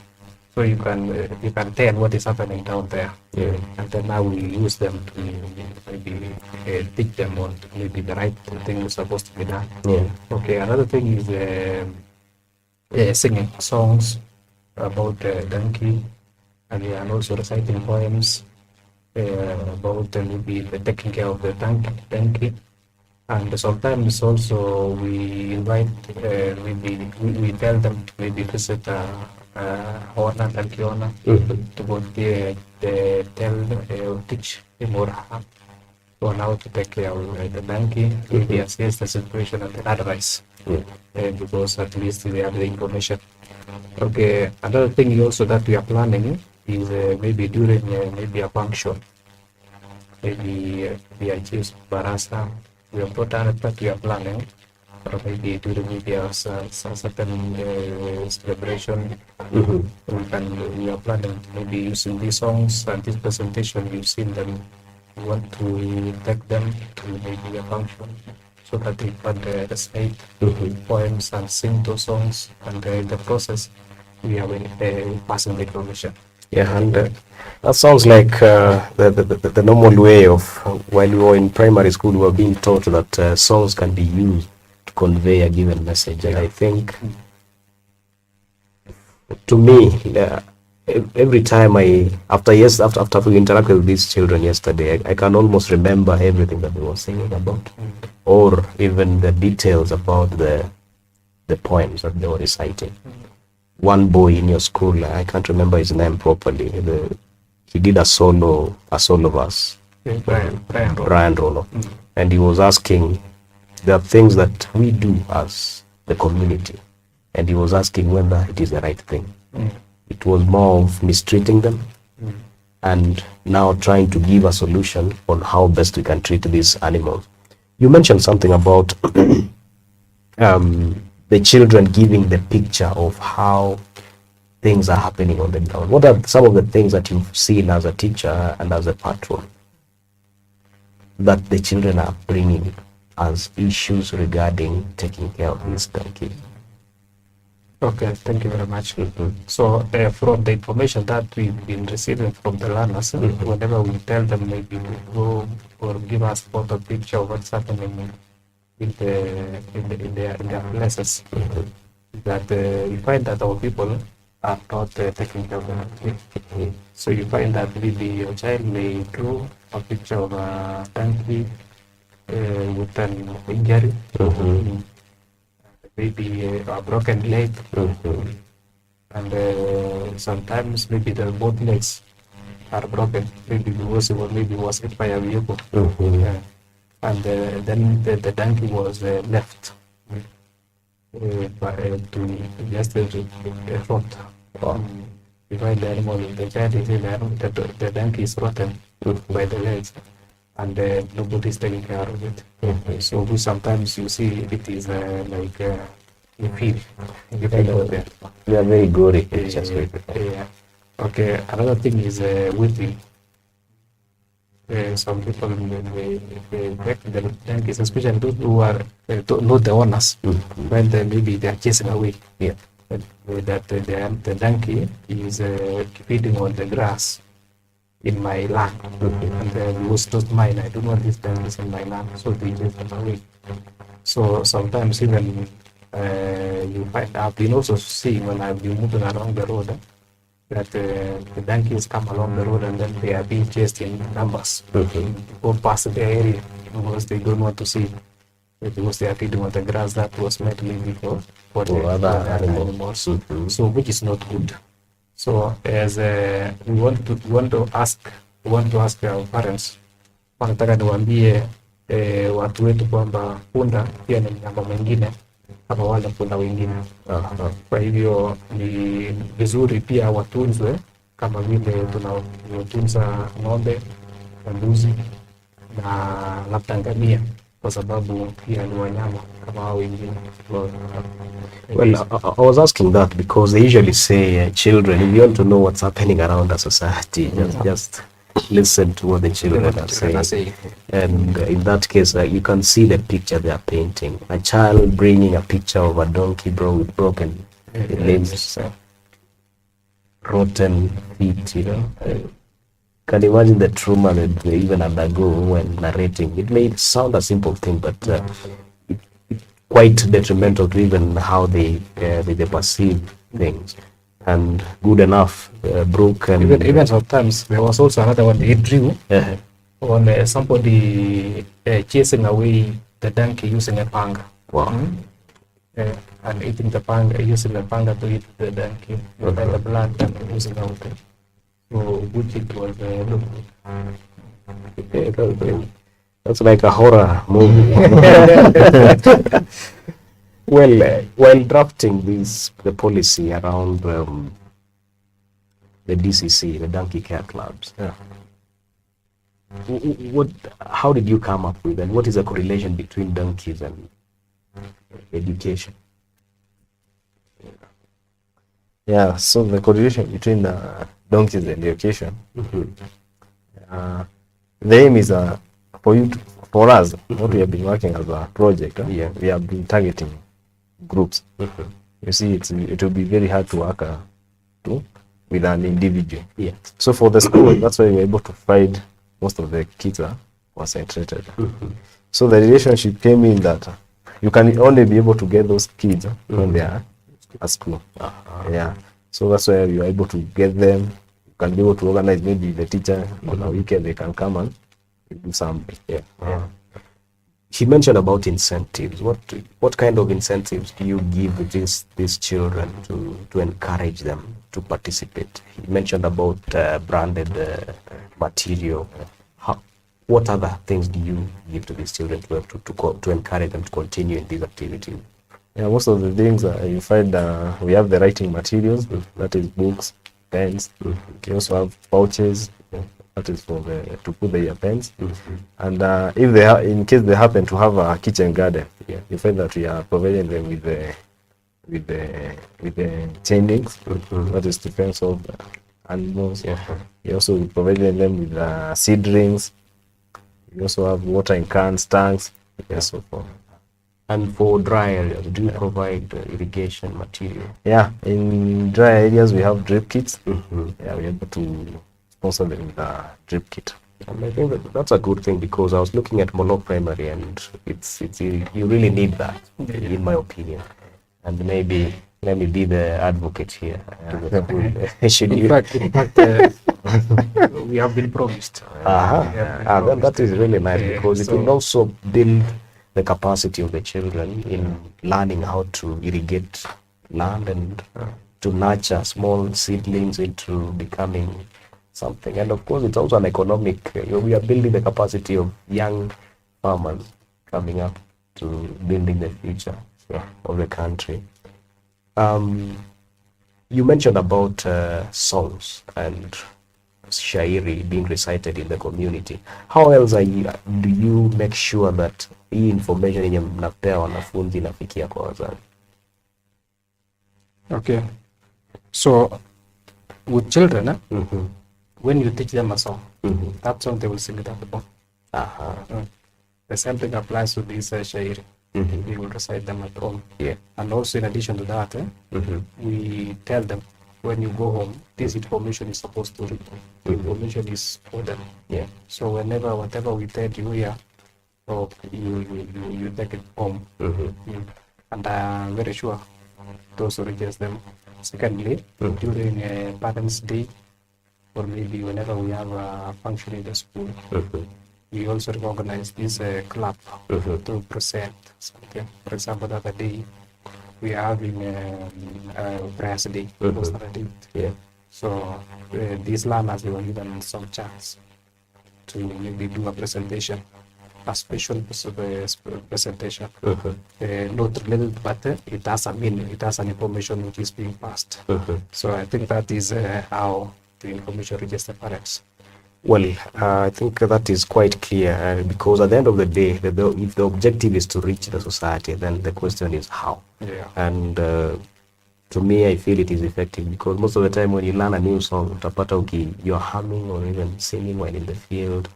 so you can tell what is happening down there. Yeah. And then now we use them to maybe teach them on maybe the right thing is supposed to be done. Yeah. Okay, another thing is singing songs about donkey, and also reciting poems, about maybe the taking care of the donkey. And sometimes also we invite, maybe we tell them to maybe visit owner, donkey owner, to go there, teach him or her on how to take care of the donkey, maybe assess the situation and then advice, because at least they have the information. Okay, another thing also that we are planning is maybe during maybe a function, maybe we achieve Barasa, we have brought out that we are planning, or maybe during maybe a certain celebration, we are planning maybe using these songs and this presentation you've seen them. We want to take them to maybe a function so that they can recite poems and sing those songs, and in the process we are passing the information. Yeah, and that sounds like the normal way of while we were in primary school, we were being taught that songs can be used to convey a given message. And I think, to me, every time after we interacted with these children yesterday, I can almost remember everything that they were singing about, or even the details about the poems that they were reciting. One boy in your school, I can't remember his name properly, he did a solo verse, Brian Rolo, and he was asking, there are things that we do as the community, and he was asking whether it is the right thing. It was more of mistreating them, and now trying to give a solution on how best we can treat these animals. You mentioned something about the children giving the picture of how things are happening on the ground. What are some of the things that you've seen as a teacher and as a patron that the children are bringing as issues regarding taking care of this donkey? Okay, thank you very much. So from the information that we've been receiving from the learners, whenever we tell them maybe to go or give us photo picture of what's happening in their places, that you find that our people are not taking care of them. So you find that maybe your child may draw a picture of a donkey with an injury, maybe a broken leg, and sometimes maybe the both legs are broken, maybe because it was hit by a vehicle. And then the donkey was left to just rot. You find the animal, the child is in the donkey is rotten by the legs, and nobody is taking care of it. So we sometimes you see it is like you feel out there. They are very gory pictures. Okay, another thing is whipping. Some people they take the donkeys, especially those who are not the owners, when maybe they are chasing away. That the donkey is feeding on the grass in my land, and it was not mine. I don't want this donkeys in my land, so they chase them away. So sometimes even you find, I've been also seeing when I've been moving along the road, that the donkeys come along the road and then they are being chased in numbers, go past the area because they don't want to see, because they are feeding on the grass that was meant maybe for the other animals. So which is not good. So as we want to ask our parents, wanataka niwaambie watu wetu kwamba punda pia ni mnyama mwingine kama wale punda wengine. Kwa hivyo ni vizuri pia watunzwe kama vile tunatunza ng'ombe na mbuzi na labda ngamia, kwa sababu pia ni wanyama kama hao wengine. Well, I was asking that because they usually say children, if you want to know what's happening around the society, just listen to what the children are saying. And in that case, you can see the picture they are painting. A child bringing a picture of a donkey with broken limbs, rotten feet, Can imagine the trauma that they even undergo when narrating. It may sound a simple thing, but it's quite detrimental to even how they perceive things. and good enough, broke and even sometimes there was also another one they drew on somebody chasing away the donkey using a panga. Wow. And eating the panga, using the panga to eat the donkey, and the blood and using out it. So which it was that's like a horror movie. Well, while drafting the policy around the DCC, the donkey care clubs, how did you come up with, and what is the correlation between donkeys and education? Yeah, so the correlation between the donkeys and education, the aim is for us, what we have been working as a project, we have been targeting groups. You see, it will be very hard to work with an individual. So for the school, that's why we're able to find most of the kids are concentrated. So the relationship came in that you can only be able to get those kids when they are at school. Yeah. So that's why you are able to get them. You can be able to organize maybe the teacher on a weekend, they can come and do something. He mentioned about incentives. What kind of incentives do you give these children to encourage them to participate? He mentioned about branded material. What other things do you give to these children to encourage them to continue in these activities? Yeah, most of the things you find we have the writing materials, that is books, pens. We also have pouches, that is for to put the pens. And if they in case they happen to have a kitchen garden, you find that we are providing them with the chainings, that is to fence off animals. We also providing them with seedlings. We also have watering cans, tanks, and so forth. And for dry areas, do you provide irrigation material? Yeah, in dry areas we have drip kits. Yeah, we're able to sponsor them with a drip kit. And I think that's a good thing, because I was looking at Molo Primary and you really need that, in my opinion. And maybe let me be the advocate here. In fact, we have been promised. Then that is really nice, because it will also build the capacity of the children in learning how to irrigate land and to nurture small seedlings into becoming something. And of course, it's also an economic, we are building the capacity of young farmers coming up to building the future of the country. You mentioned about songs and shairi being recited in the community. How else do you make sure that hii information yenye mnapea wanafunzi inafikia kwa wazazi? Okay. So with children, when you teach them a song, that song they will sing it at the home. The same thing applies to this shairi. We will recite them at home. And also in addition to that, we tell them, when you go home, this information is supposed to read. The information is for them. So whatever we tell you here, you take it home. And I'm very sure those who reaches them. Secondly, during Parents' Day, or maybe whenever we have a function in the school, we also recognize this club to present something. For example, the other day, we are having a press day. So these learners, they were given some chance to maybe do a presentation, a special presentation. Not related, but it has a meaning, it has an information which is being passed. So I think that is how the information reaches the parents. Well, I think that is quite clear, because at the end of the day, if the objective is to reach the society, then the question is how. And to me, I feel it is effective, because most of the time when you learn a new song, you're humming or even singing while in the field,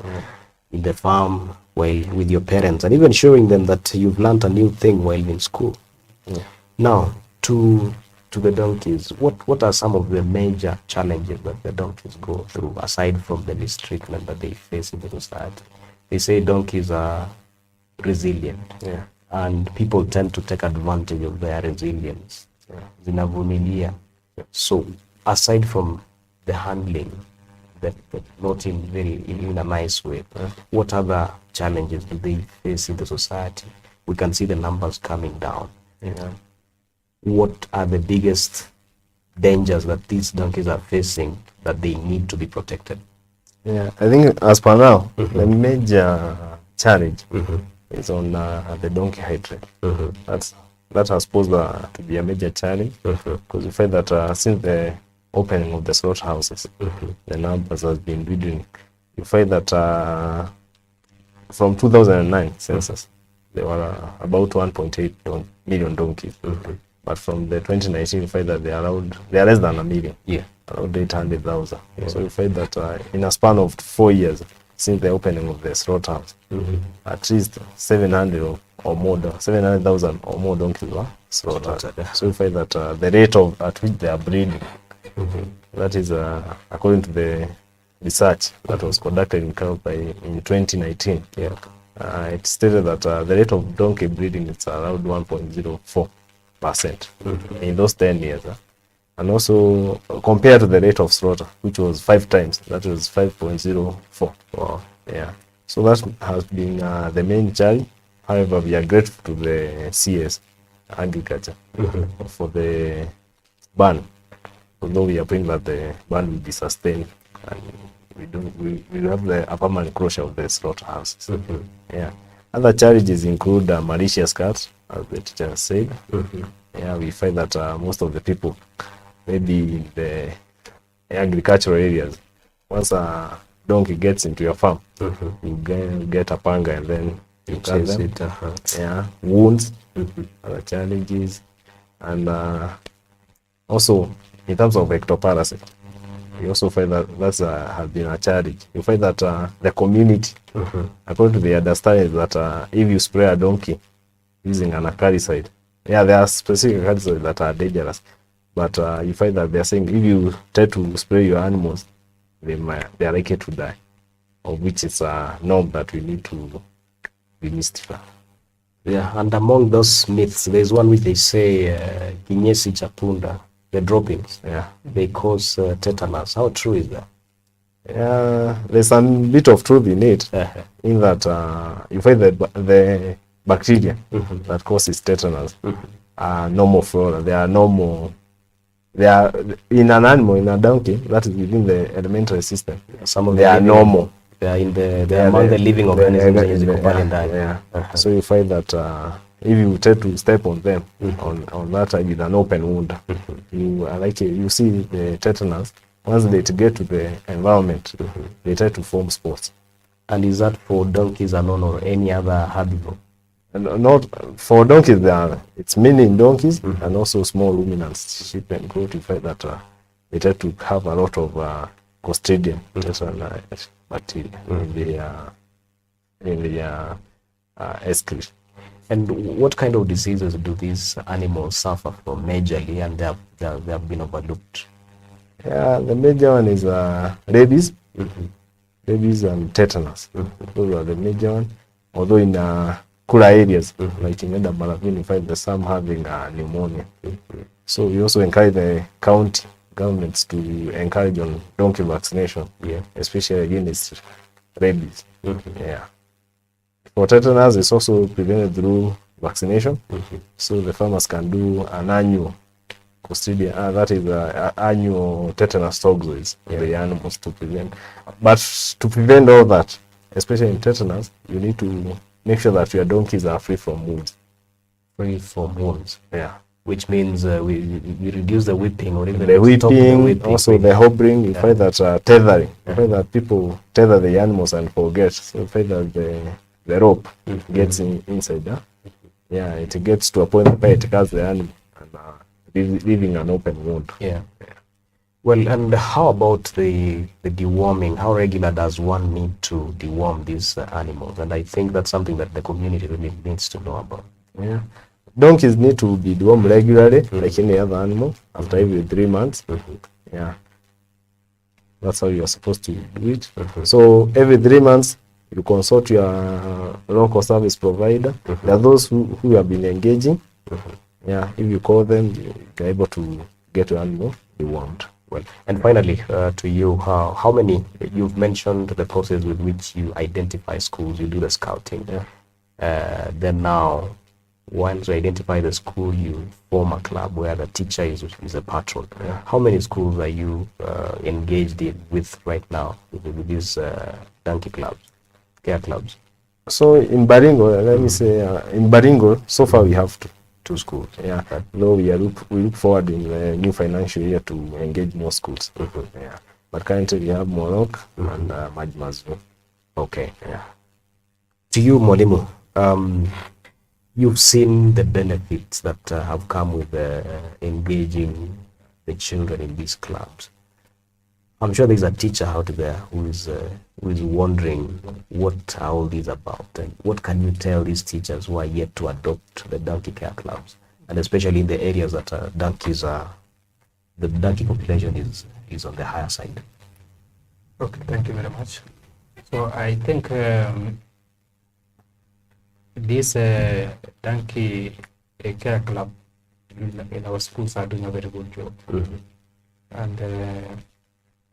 in the farm, while with your parents, and even showing them that you've learned a new thing while in school. Now, to the donkeys, what are some of the major challenges that the donkeys go through, aside from the mistreatment that they face in the society? They say donkeys are resilient, and people tend to take advantage of their resilience. Zinavumilia. So aside from the handling, that not in a nice way, what other challenges do they face in the society? We can see the numbers coming down. What are the biggest dangers that these donkeys are facing that they need to be protected? Yeah, I think as per now, the major challenge is on the donkey hide rate. That has posed to be a major challenge because we find that since the opening of the slaughterhouses, the numbers has been reducing. You find that from 2009 census, there were about 1.8 million donkeys. But from the 2019, you find that they are less than a million. Around 800,000. So you find that in a span of 4 years since the opening of the slaughterhouse, at least 700,000 or more donkeys were slaughtered. So you find that the rate at which they are breeding, that is according to the research that was conducted in in 2019. It stated that the rate of donkey breeding is around 1.04% in those 10 years. And also compared to the rate of slaughter, which was 5 times, that was 5.04. Wow. Yeah. So that has been the main challenge. However, we are grateful to the CS Agriculture for the ban. Although we are praying that the ban will be sustained and we have a permanent closure of the slaughterhouses. Yeah. Other challenges include malicious cats, as the teacher said. Yeah, we find that most of the people, maybe in the agricultural areas, once a donkey gets into your farm, you get a panga and then you cut them. Yeah, wounds, other challenges, and also in terms of ectoparasite, you also find that that's has been a challenge. You find that the community, according to the understanding, that if you spray a donkey using an acaricide, yeah, there are specific acaricides that are dangerous, but you find that they are saying if you try to spray your animals, they are likely to die, of which is a norm that we need to demystify. Yeah, and among those myths, there's one which they say kinyesi cha punda, the droppings, they cause tetanus. How true is that? Yeah, there's some bit of truth in it, in that you find that the bacteria that causes tetanus are normal flora. They are normal. They are in an animal, in a donkey, that is within the elementary system. Some of they are normal. They are among the living organisms in the companion diet. So you find that if you try to step on them on that with an open wound, you see the tetanus. Once they get to the environment, they try to form spots. And is that for donkeys alone or any other herbivore? Not for donkeys. It's mainly in donkeys and also small ruminants, sheep and goat. You find that they try to have a lot of Clostridium bacteria in the excrete. And what kind of diseases do these animals suffer from majorly, and they have been overlooked? Yeah, the major one is rabies, rabies and tetanus. Those are the major one. Although in cooler areas, like in Ravine, you find some having pneumonia. So we also encourage the county governments to encourage on donkey vaccination, especially against rabies. Yeah. For tetanus, it's also prevented through vaccination. So the farmers can do an annual Clostridium, that is annual tetanus toxoids for the animals to prevent. But to prevent all that, especially in tetanus, you need to make sure that your donkeys are free from wounds. Free from wounds. Yeah. Which means we reduce the whipping or even the whipping, also the hobbling. You find that tethering. You find that people tether the animals and forget. So you find that the rope gets inside. Yeah, it gets to a point where it cuts the animal and leaving an open wound. Yeah. Well, and how about the deworming? How regular does one need to deworm these animals? And I think that's something that the community really needs to know about. Yeah. Donkeys need to be dewormed regularly, like any other animal, after every 3 months. Yeah. That's how you are supposed to do it. So every 3 months, you consult your local service provider. There are those who have been engaging. Yeah. If you call them, you're able to get your animal you want. Well, and finally, to you, how many, you've mentioned the process with which you identify schools, you do the scouting. Then now, once you identify the school, you form a club where the teacher is a patron. How many schools are you engaged with right now with these donkey clubs, care clubs? So in Baringo, let me say, in Baringo, so far we have two schools. Yeah. No, we look forward in the new financial year to engage more schools. Yeah. But currently we have Narok and Majmazu. Okay. Yeah. To you, Mwalimu, you've seen the benefits that have come with engaging the children in these clubs. I'm sure there's a teacher out there who is wondering what are all these about, and what can you tell these teachers who are yet to adopt the donkey care clubs, and especially in the areas that donkeys are, the donkey population is on the higher side. Okay, thank you very much. So I think this donkey care club in our schools are doing a very good job. And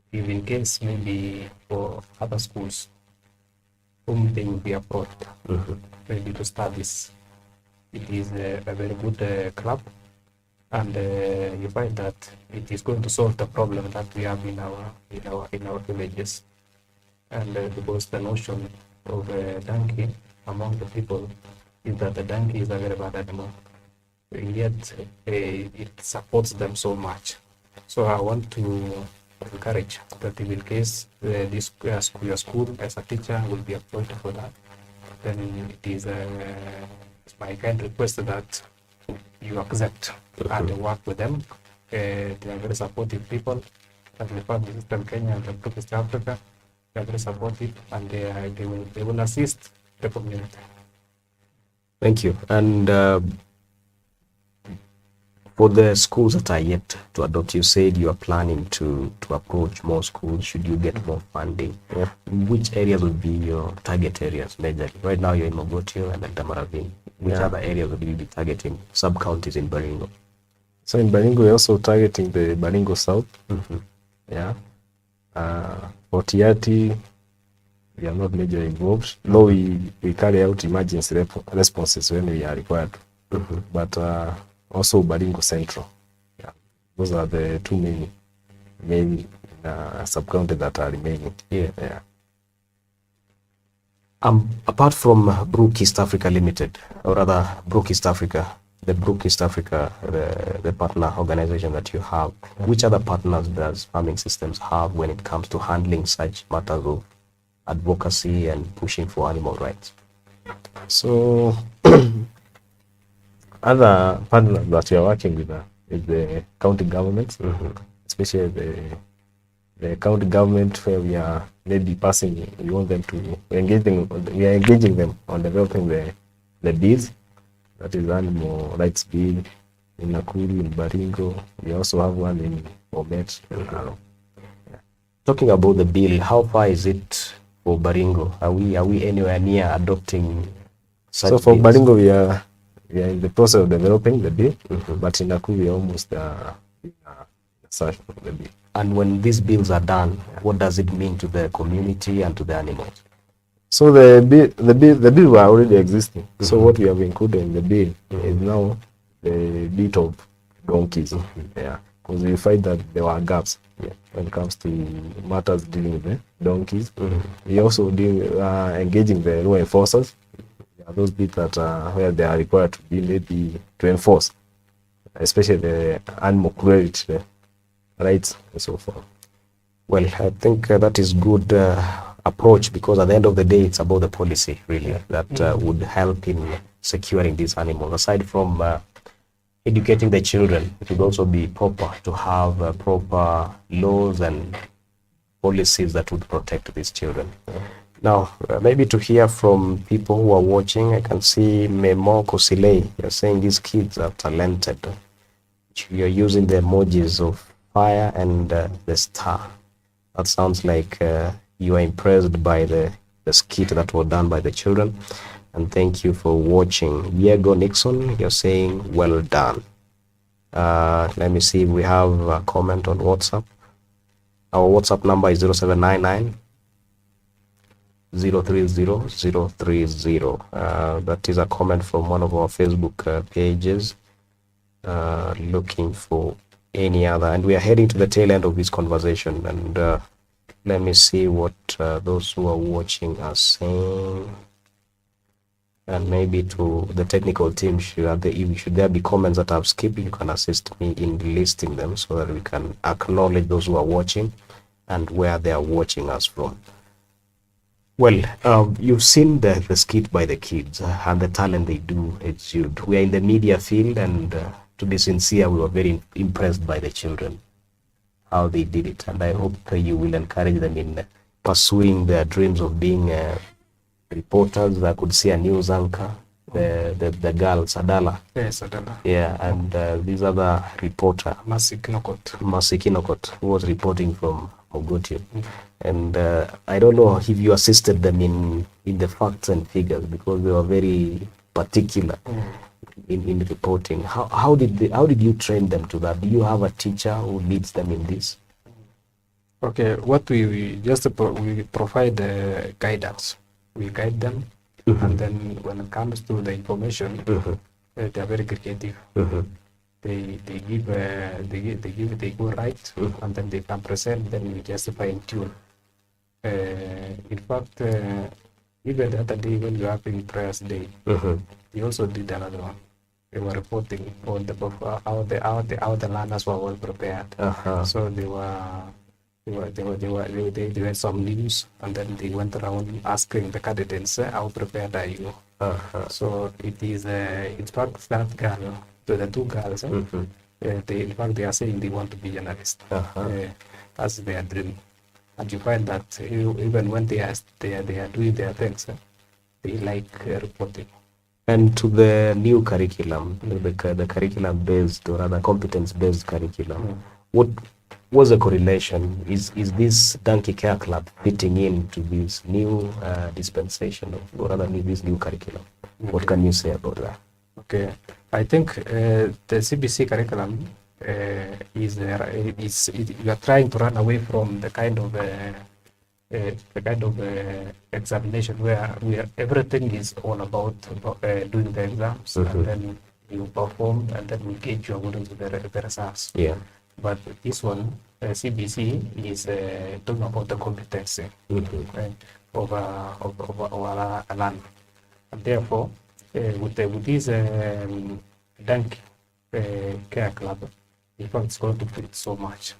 if in case maybe for other schools whom they will be approached maybe to start this, it is a very good club, and you find that it is going to solve the problem that we have in our villages. And because the notion of a donkey among the people is that the donkey is a very bad animal, yet it supports them so much. So I want to encourage that if in case this your school as a teacher will be appointed for that, then it is my kind request that you accept and work with them. They are very supportive people, and the family system Kenya and the East Africa, they are very supportive, and they will assist the community. Thank you. And for the schools that are yet to adopt, you said you are planning to approach more schools should you get more funding. Which areas would be your target areas majorly? Right now you're in Mogotio and then Ravine. Which other areas would you be targeting, sub-counties in Baringo? So in Baringo, we're also targeting the Baringo South. Yeah. For Tiati, we are not majorly involved, though we carry out emergency responses when we are required. But also Baringo Central. Yeah. Those are the two main sub-counties that are remaining. Yeah. Apart from Brook East Africa Limited, or rather Brook East Africa, the partner organization that you have, which other partners does Farming Systems have when it comes to handling such matters of advocacy and pushing for animal rights? So other partners that we are working with is the county governments, especially the county government, where we are maybe passing, we want them to we are engaging them on developing the bills, that is animal rights bill in Nakuru, in Baringo. We also have one in Bomet. Talking about the bill, how far is it for Baringo? Are we anywhere near adopting such So for bills? Baringo, we are in the process of developing the bill, but in Nakuru we are almost search for the bill. And when these bills are done, what does it mean to the community and to the animals? So the bill were already existing. So what we have included in the bill is now the bit of donkeys. Yeah, because we find that there were gaps when it comes to matters dealing with the donkeys. We also engaging the law enforcers. Those bits that where they are required to be maybe to enforce, especially the animal cruelty rights and so forth. Well, I think that is good approach, because at the end of the day, it's about the policy really that would help in securing these animals. Aside from educating the children, it would also be proper to have proper laws and policies that would protect these children. Now, maybe to hear from people who are watching, I can see Memo Kosile. You're saying these kids are talented. You're using the emojis of fire and the star. That sounds like you are impressed by the skit that was done by the children. And thank you for watching. Diego Nixon, you're saying well done. Let me see if we have a comment on WhatsApp. Our WhatsApp number is 0799 030 030. That is a comment from one of our Facebook pages, looking for any other. And we are heading to the tail end of this conversation. And let me see what those who are watching are saying. And maybe to the technical team, should there be comments that I've skipped, you can assist me in listing them so that we can acknowledge those who are watching and where they are watching us from. Well, you've seen the skit by the kids and the talent they do exude. We are in the media field, and to be sincere, we were very impressed by the children, how they did it. And I hope you will encourage them in pursuing their dreams of being reporters. I could see a news anchor, the girl Sadala. Yes, Sadala. Yeah, and this other reporter, Mercy Kinokot, who was reporting from Mogotio. And I don't know if you assisted them in the facts and figures, because they were very particular in reporting. How did you train them to that? Do you have a teacher who leads them in this? Okay, what we provide guidance. We guide them, and then when it comes to the information, they are very creative. They go right, and then they can present. Then we just fine tune. In fact, even the other day when we were having prayers day, we also did another one. We were reporting on how the learners were well prepared. So they had some news, and then they went around asking the candidates, how prepared are you? So it is in fact that girl, the two girls, in fact they are saying they want to be journalists. That's their dream. And you find that even when they are doing their things, they like reporting. And to the new curriculum, the curriculum based, or rather competence based curriculum, what was the correlation? Is this Donkey Care Club fitting into this new dispensation, or rather this new curriculum? What can you say about that? Okay, I think the CBC curriculum you are trying to run away from the kind of examination where everything is all about doing the exams, and then you perform, and then we gauge you according to the results. Yeah. But this one, CBC is talking about the competency of our land. And therefore, with this Donkey Care Club, in fact, it's going to fit so much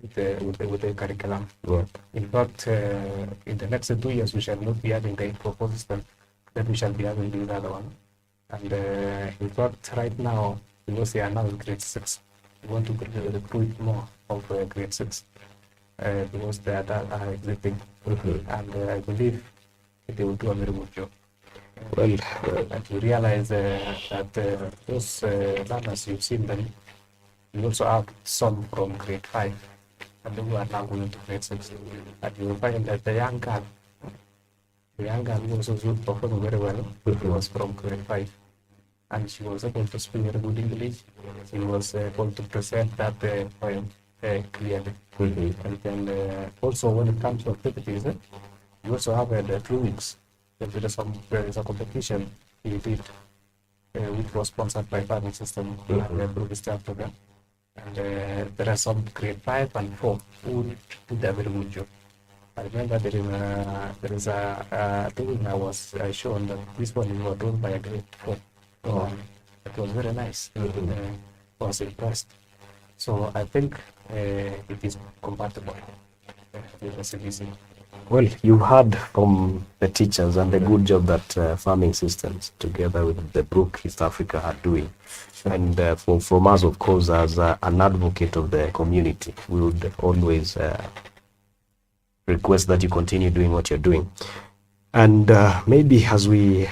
with the curriculum. Yeah. In fact, in the next 2 years, we shall not be having the proposal system, then we shall be having the other one. And in fact, right now, because they are now in grade 6, we want to recruit more of grade 6 because they are exiting. And I believe they will do a very good job. Well, and you realize that those learners you've seen them, you also have some from grade 5 and who are now going to grade 6. And you will find that the young girl who also performed very well, was from grade 5. And she was able to speak very good English. She was able to present that poem clearly. And then also when it comes to activities, you also have the 2 weeks. There is a competition we did, which was sponsored by Farming System and British Africa. And there are some grade 5 and 4 who did a very good job. I remember there is a thing I was shown that this one was done by a grade 4. It was very nice. I was impressed. So I think it is compatible with the CBC. Well, you've heard from the teachers and the good job that Farming Systems together with the Brook East Africa are doing. And from us, of course, as an advocate of the community, we would always request that you continue doing what you're doing. And maybe as we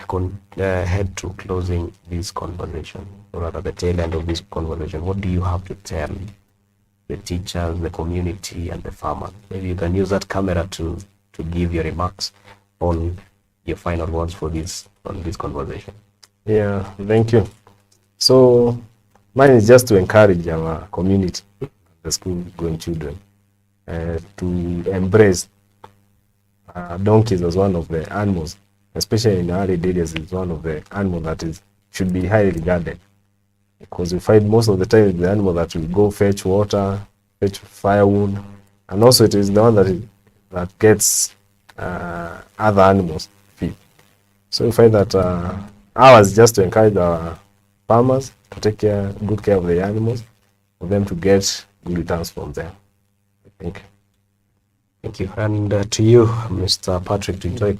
head to closing this conversation, or rather the tail end of this conversation, what do you have to tell the teachers, the community, and the farmers? Maybe you can use that camera to give your remarks on your final words for this conversation. Yeah, thank you. So Mine is just to encourage our community, the school-going children, to embrace donkeys as one of the animals, especially in arid areas. It's one of the animals that should be highly regarded, because we find most of the time the animal that will go fetch water, fetch firewood, and also it is the one that gets other animals feed. So we find that ours just to encourage our farmers to take good care of the animals, for them to get good returns from them. Thank you. Thank you. And to you, Mr. Patrick Tuko,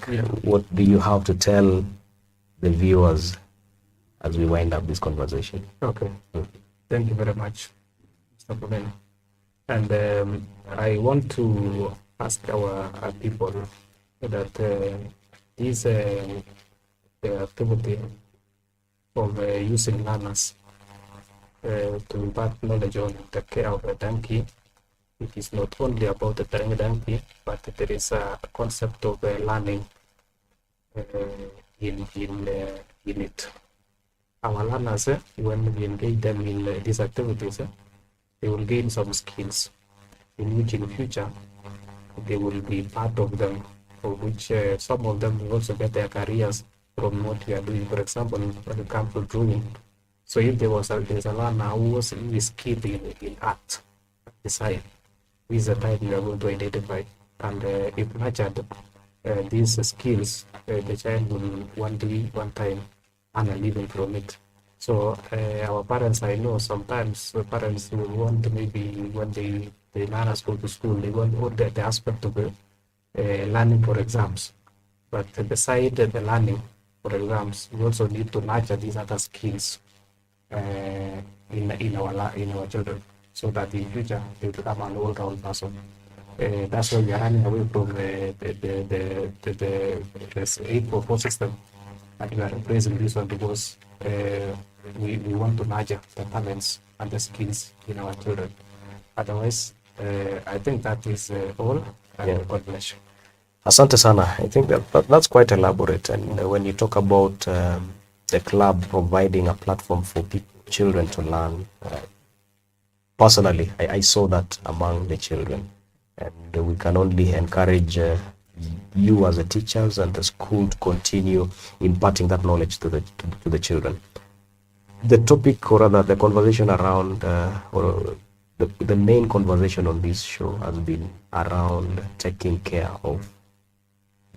what do you have to tell the viewers as we wind up this conversation? Okay. Thank you very much, Mr. Bomet. And I want to ask our people that this activity of using learners to impart knowledge on the care of a donkey, it is not only about the donkey, but there is a concept of learning in it. Our learners, when we engage them in these activities, they will gain some skills in which in future they will be part of them, for which some of them will also get their careers from what we are doing. For example, when it comes to drawing, so if there's a learner who was skilled in art design, this is the type we are going to identify, and if nurtured, these skills, the child will one time earn a living from it. So our parents, I know sometimes the parents will want, maybe when the learners go to school, they want the aspect of learning for exams. But beside the learning for exams, we also need to nurture these other skills in our children, so that in future they become an all-round person. That's why we are running away from the 844 system, and we are replacing this one, because we want to nurture the talents and the skills in our children. Otherwise, I think that is all. God bless you. Asante sana. I think that's quite elaborate. And when you talk about the club providing a platform for children to learn, personally, I saw that among the children. And we can only encourage you as the teachers and the school to continue imparting that knowledge to the children. The topic, or rather the conversation around, or the main conversation on this show has been around taking care of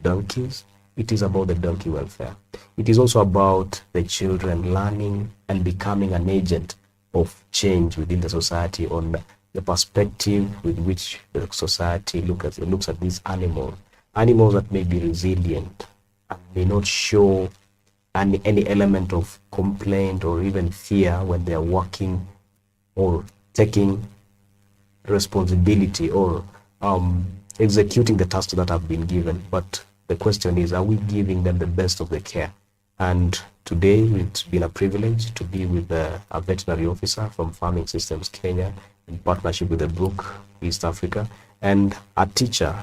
donkeys. It is about the donkey welfare. It is also about the children learning and becoming an agent of change within the society, on the perspective with which the society looks at these animals that may be resilient and may not show any element of complaint or even fear when they are working or taking responsibility or executing the tasks that have been given. But the question is, are we giving them the best of the care? And today it's been a privilege to be with a veterinary officer from Farming Systems Kenya in partnership with the Brook East Africa, and a teacher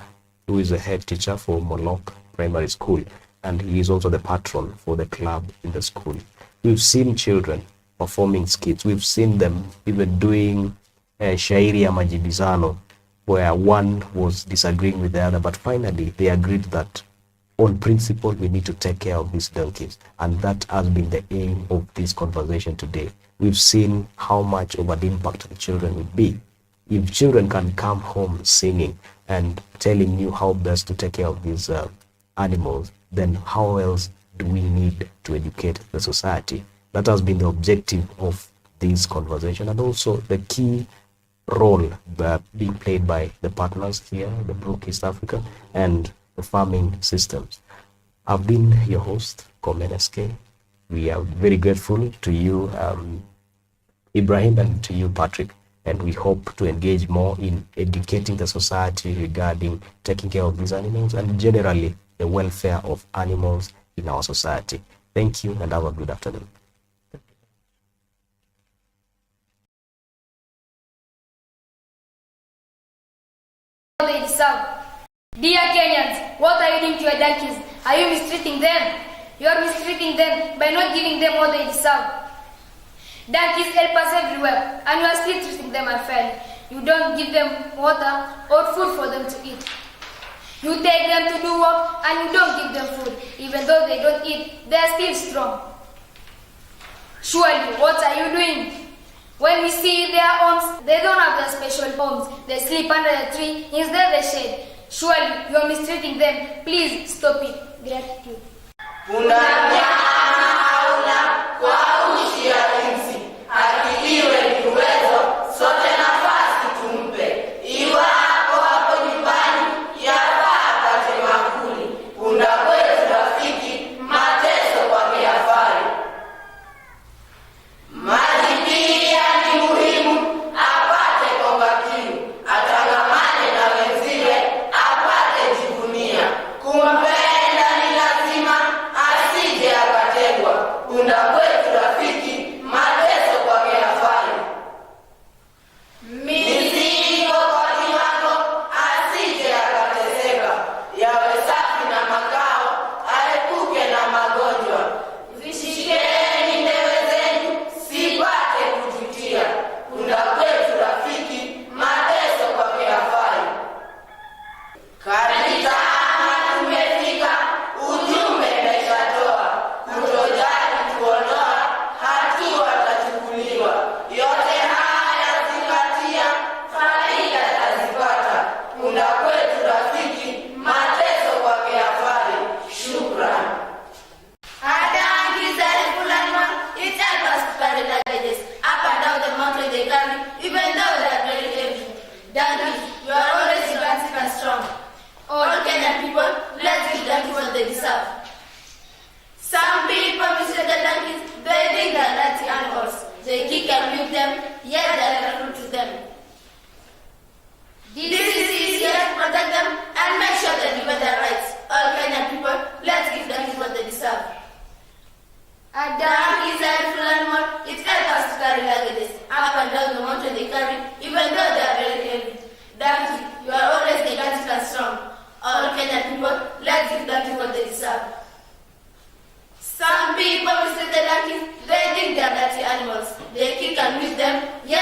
who is a head teacher for Moloch Primary School, and he is also the patron for the club in the school. We've seen children performing skits. We've seen them even doing shairi ya majibizano, where one was disagreeing with the other, but finally they agreed that on principle we need to take care of these donkeys, and that has been the aim of this conversation today. We've seen how much of an impact the children will be. If children can come home singing and telling you how best to take care of these animals, then how else do we need to educate the society? That has been the objective of this conversation, and also the key role being played by the partners here, the Brook East Africa and the Farming Systems. I've been your host, Komen SK. We are very grateful to you, Ibrahim, and to you, Patrick, and we hope to engage more in educating the society regarding taking care of these animals and generally the welfare of animals in our society. Thank you and have a good afternoon. They deserve. Dear Kenyans, what are you doing to your donkeys? Are you mistreating them? You are mistreating them by not giving them what they deserve. Donkeys help us everywhere, and you are still treating them unfairly. You don't give them water or food for them to eat. You take them to do work, and you don't give them food. Even though they don't eat, they are still strong. Surely, what are you doing? When we see their homes, they don't have their special homes. They sleep under a tree, instead they shade. Surely, you are mistreating them. Please, stop it. Gratitude. Punda mnyama hauna kwa ushi ya insi, akiliwe ni uwezo, sote nafasi tumpe. Iwa hapo nyumbani, yafaa apate makuli. Punda kwetu rafiki, mateso kwake yafai. Maji pia ni muhimu, apate konga kiu, atangamane na wenziwe, apate jivunia. Kumpenda ni lazima, asije akategwa. Punda kwetu rafiki, mateso kwake yafai. Mizigo kwa kiwango, asije akateseka. Yawe safi na makao, aepuke na magonjwa. Zishikeni ndewe zenu, sipate kujutia. Punda kwetu rafiki, mateso kwake yafai. Karitama tumefika, ujumbe umeshatoa. Kutojali kuondoa, hatua tachukuliwa. Yote haya zingatia, faida tazipata. Punda kwetu rafiki, mateso kwake yafai. Shukran. Donkeys are full it helps us to carry luggages up and down the mountain they carry, even though they are very heavy. Donkeys, you are always gigantic and strong. All Kenyan people, let's give donkeys what they deserve. Some people mistreat the donkeys, they think they are dirty animals. They kick and whip them, yet they are cruel to them. This is easier to protect them and make sure they live their rights. All Kenyan people, let's give donkeys what they deserve. A donkey is a helpful animal. It helps us to carry luggages up and down the mountain they carry, even though they are very heavy. Donkey, you are always gigantic and strong. All Kenyan people, let's give donkeys what they deserve. Some people mistreat the donkeys. They think they are dirty animals. They kick and whip them, yet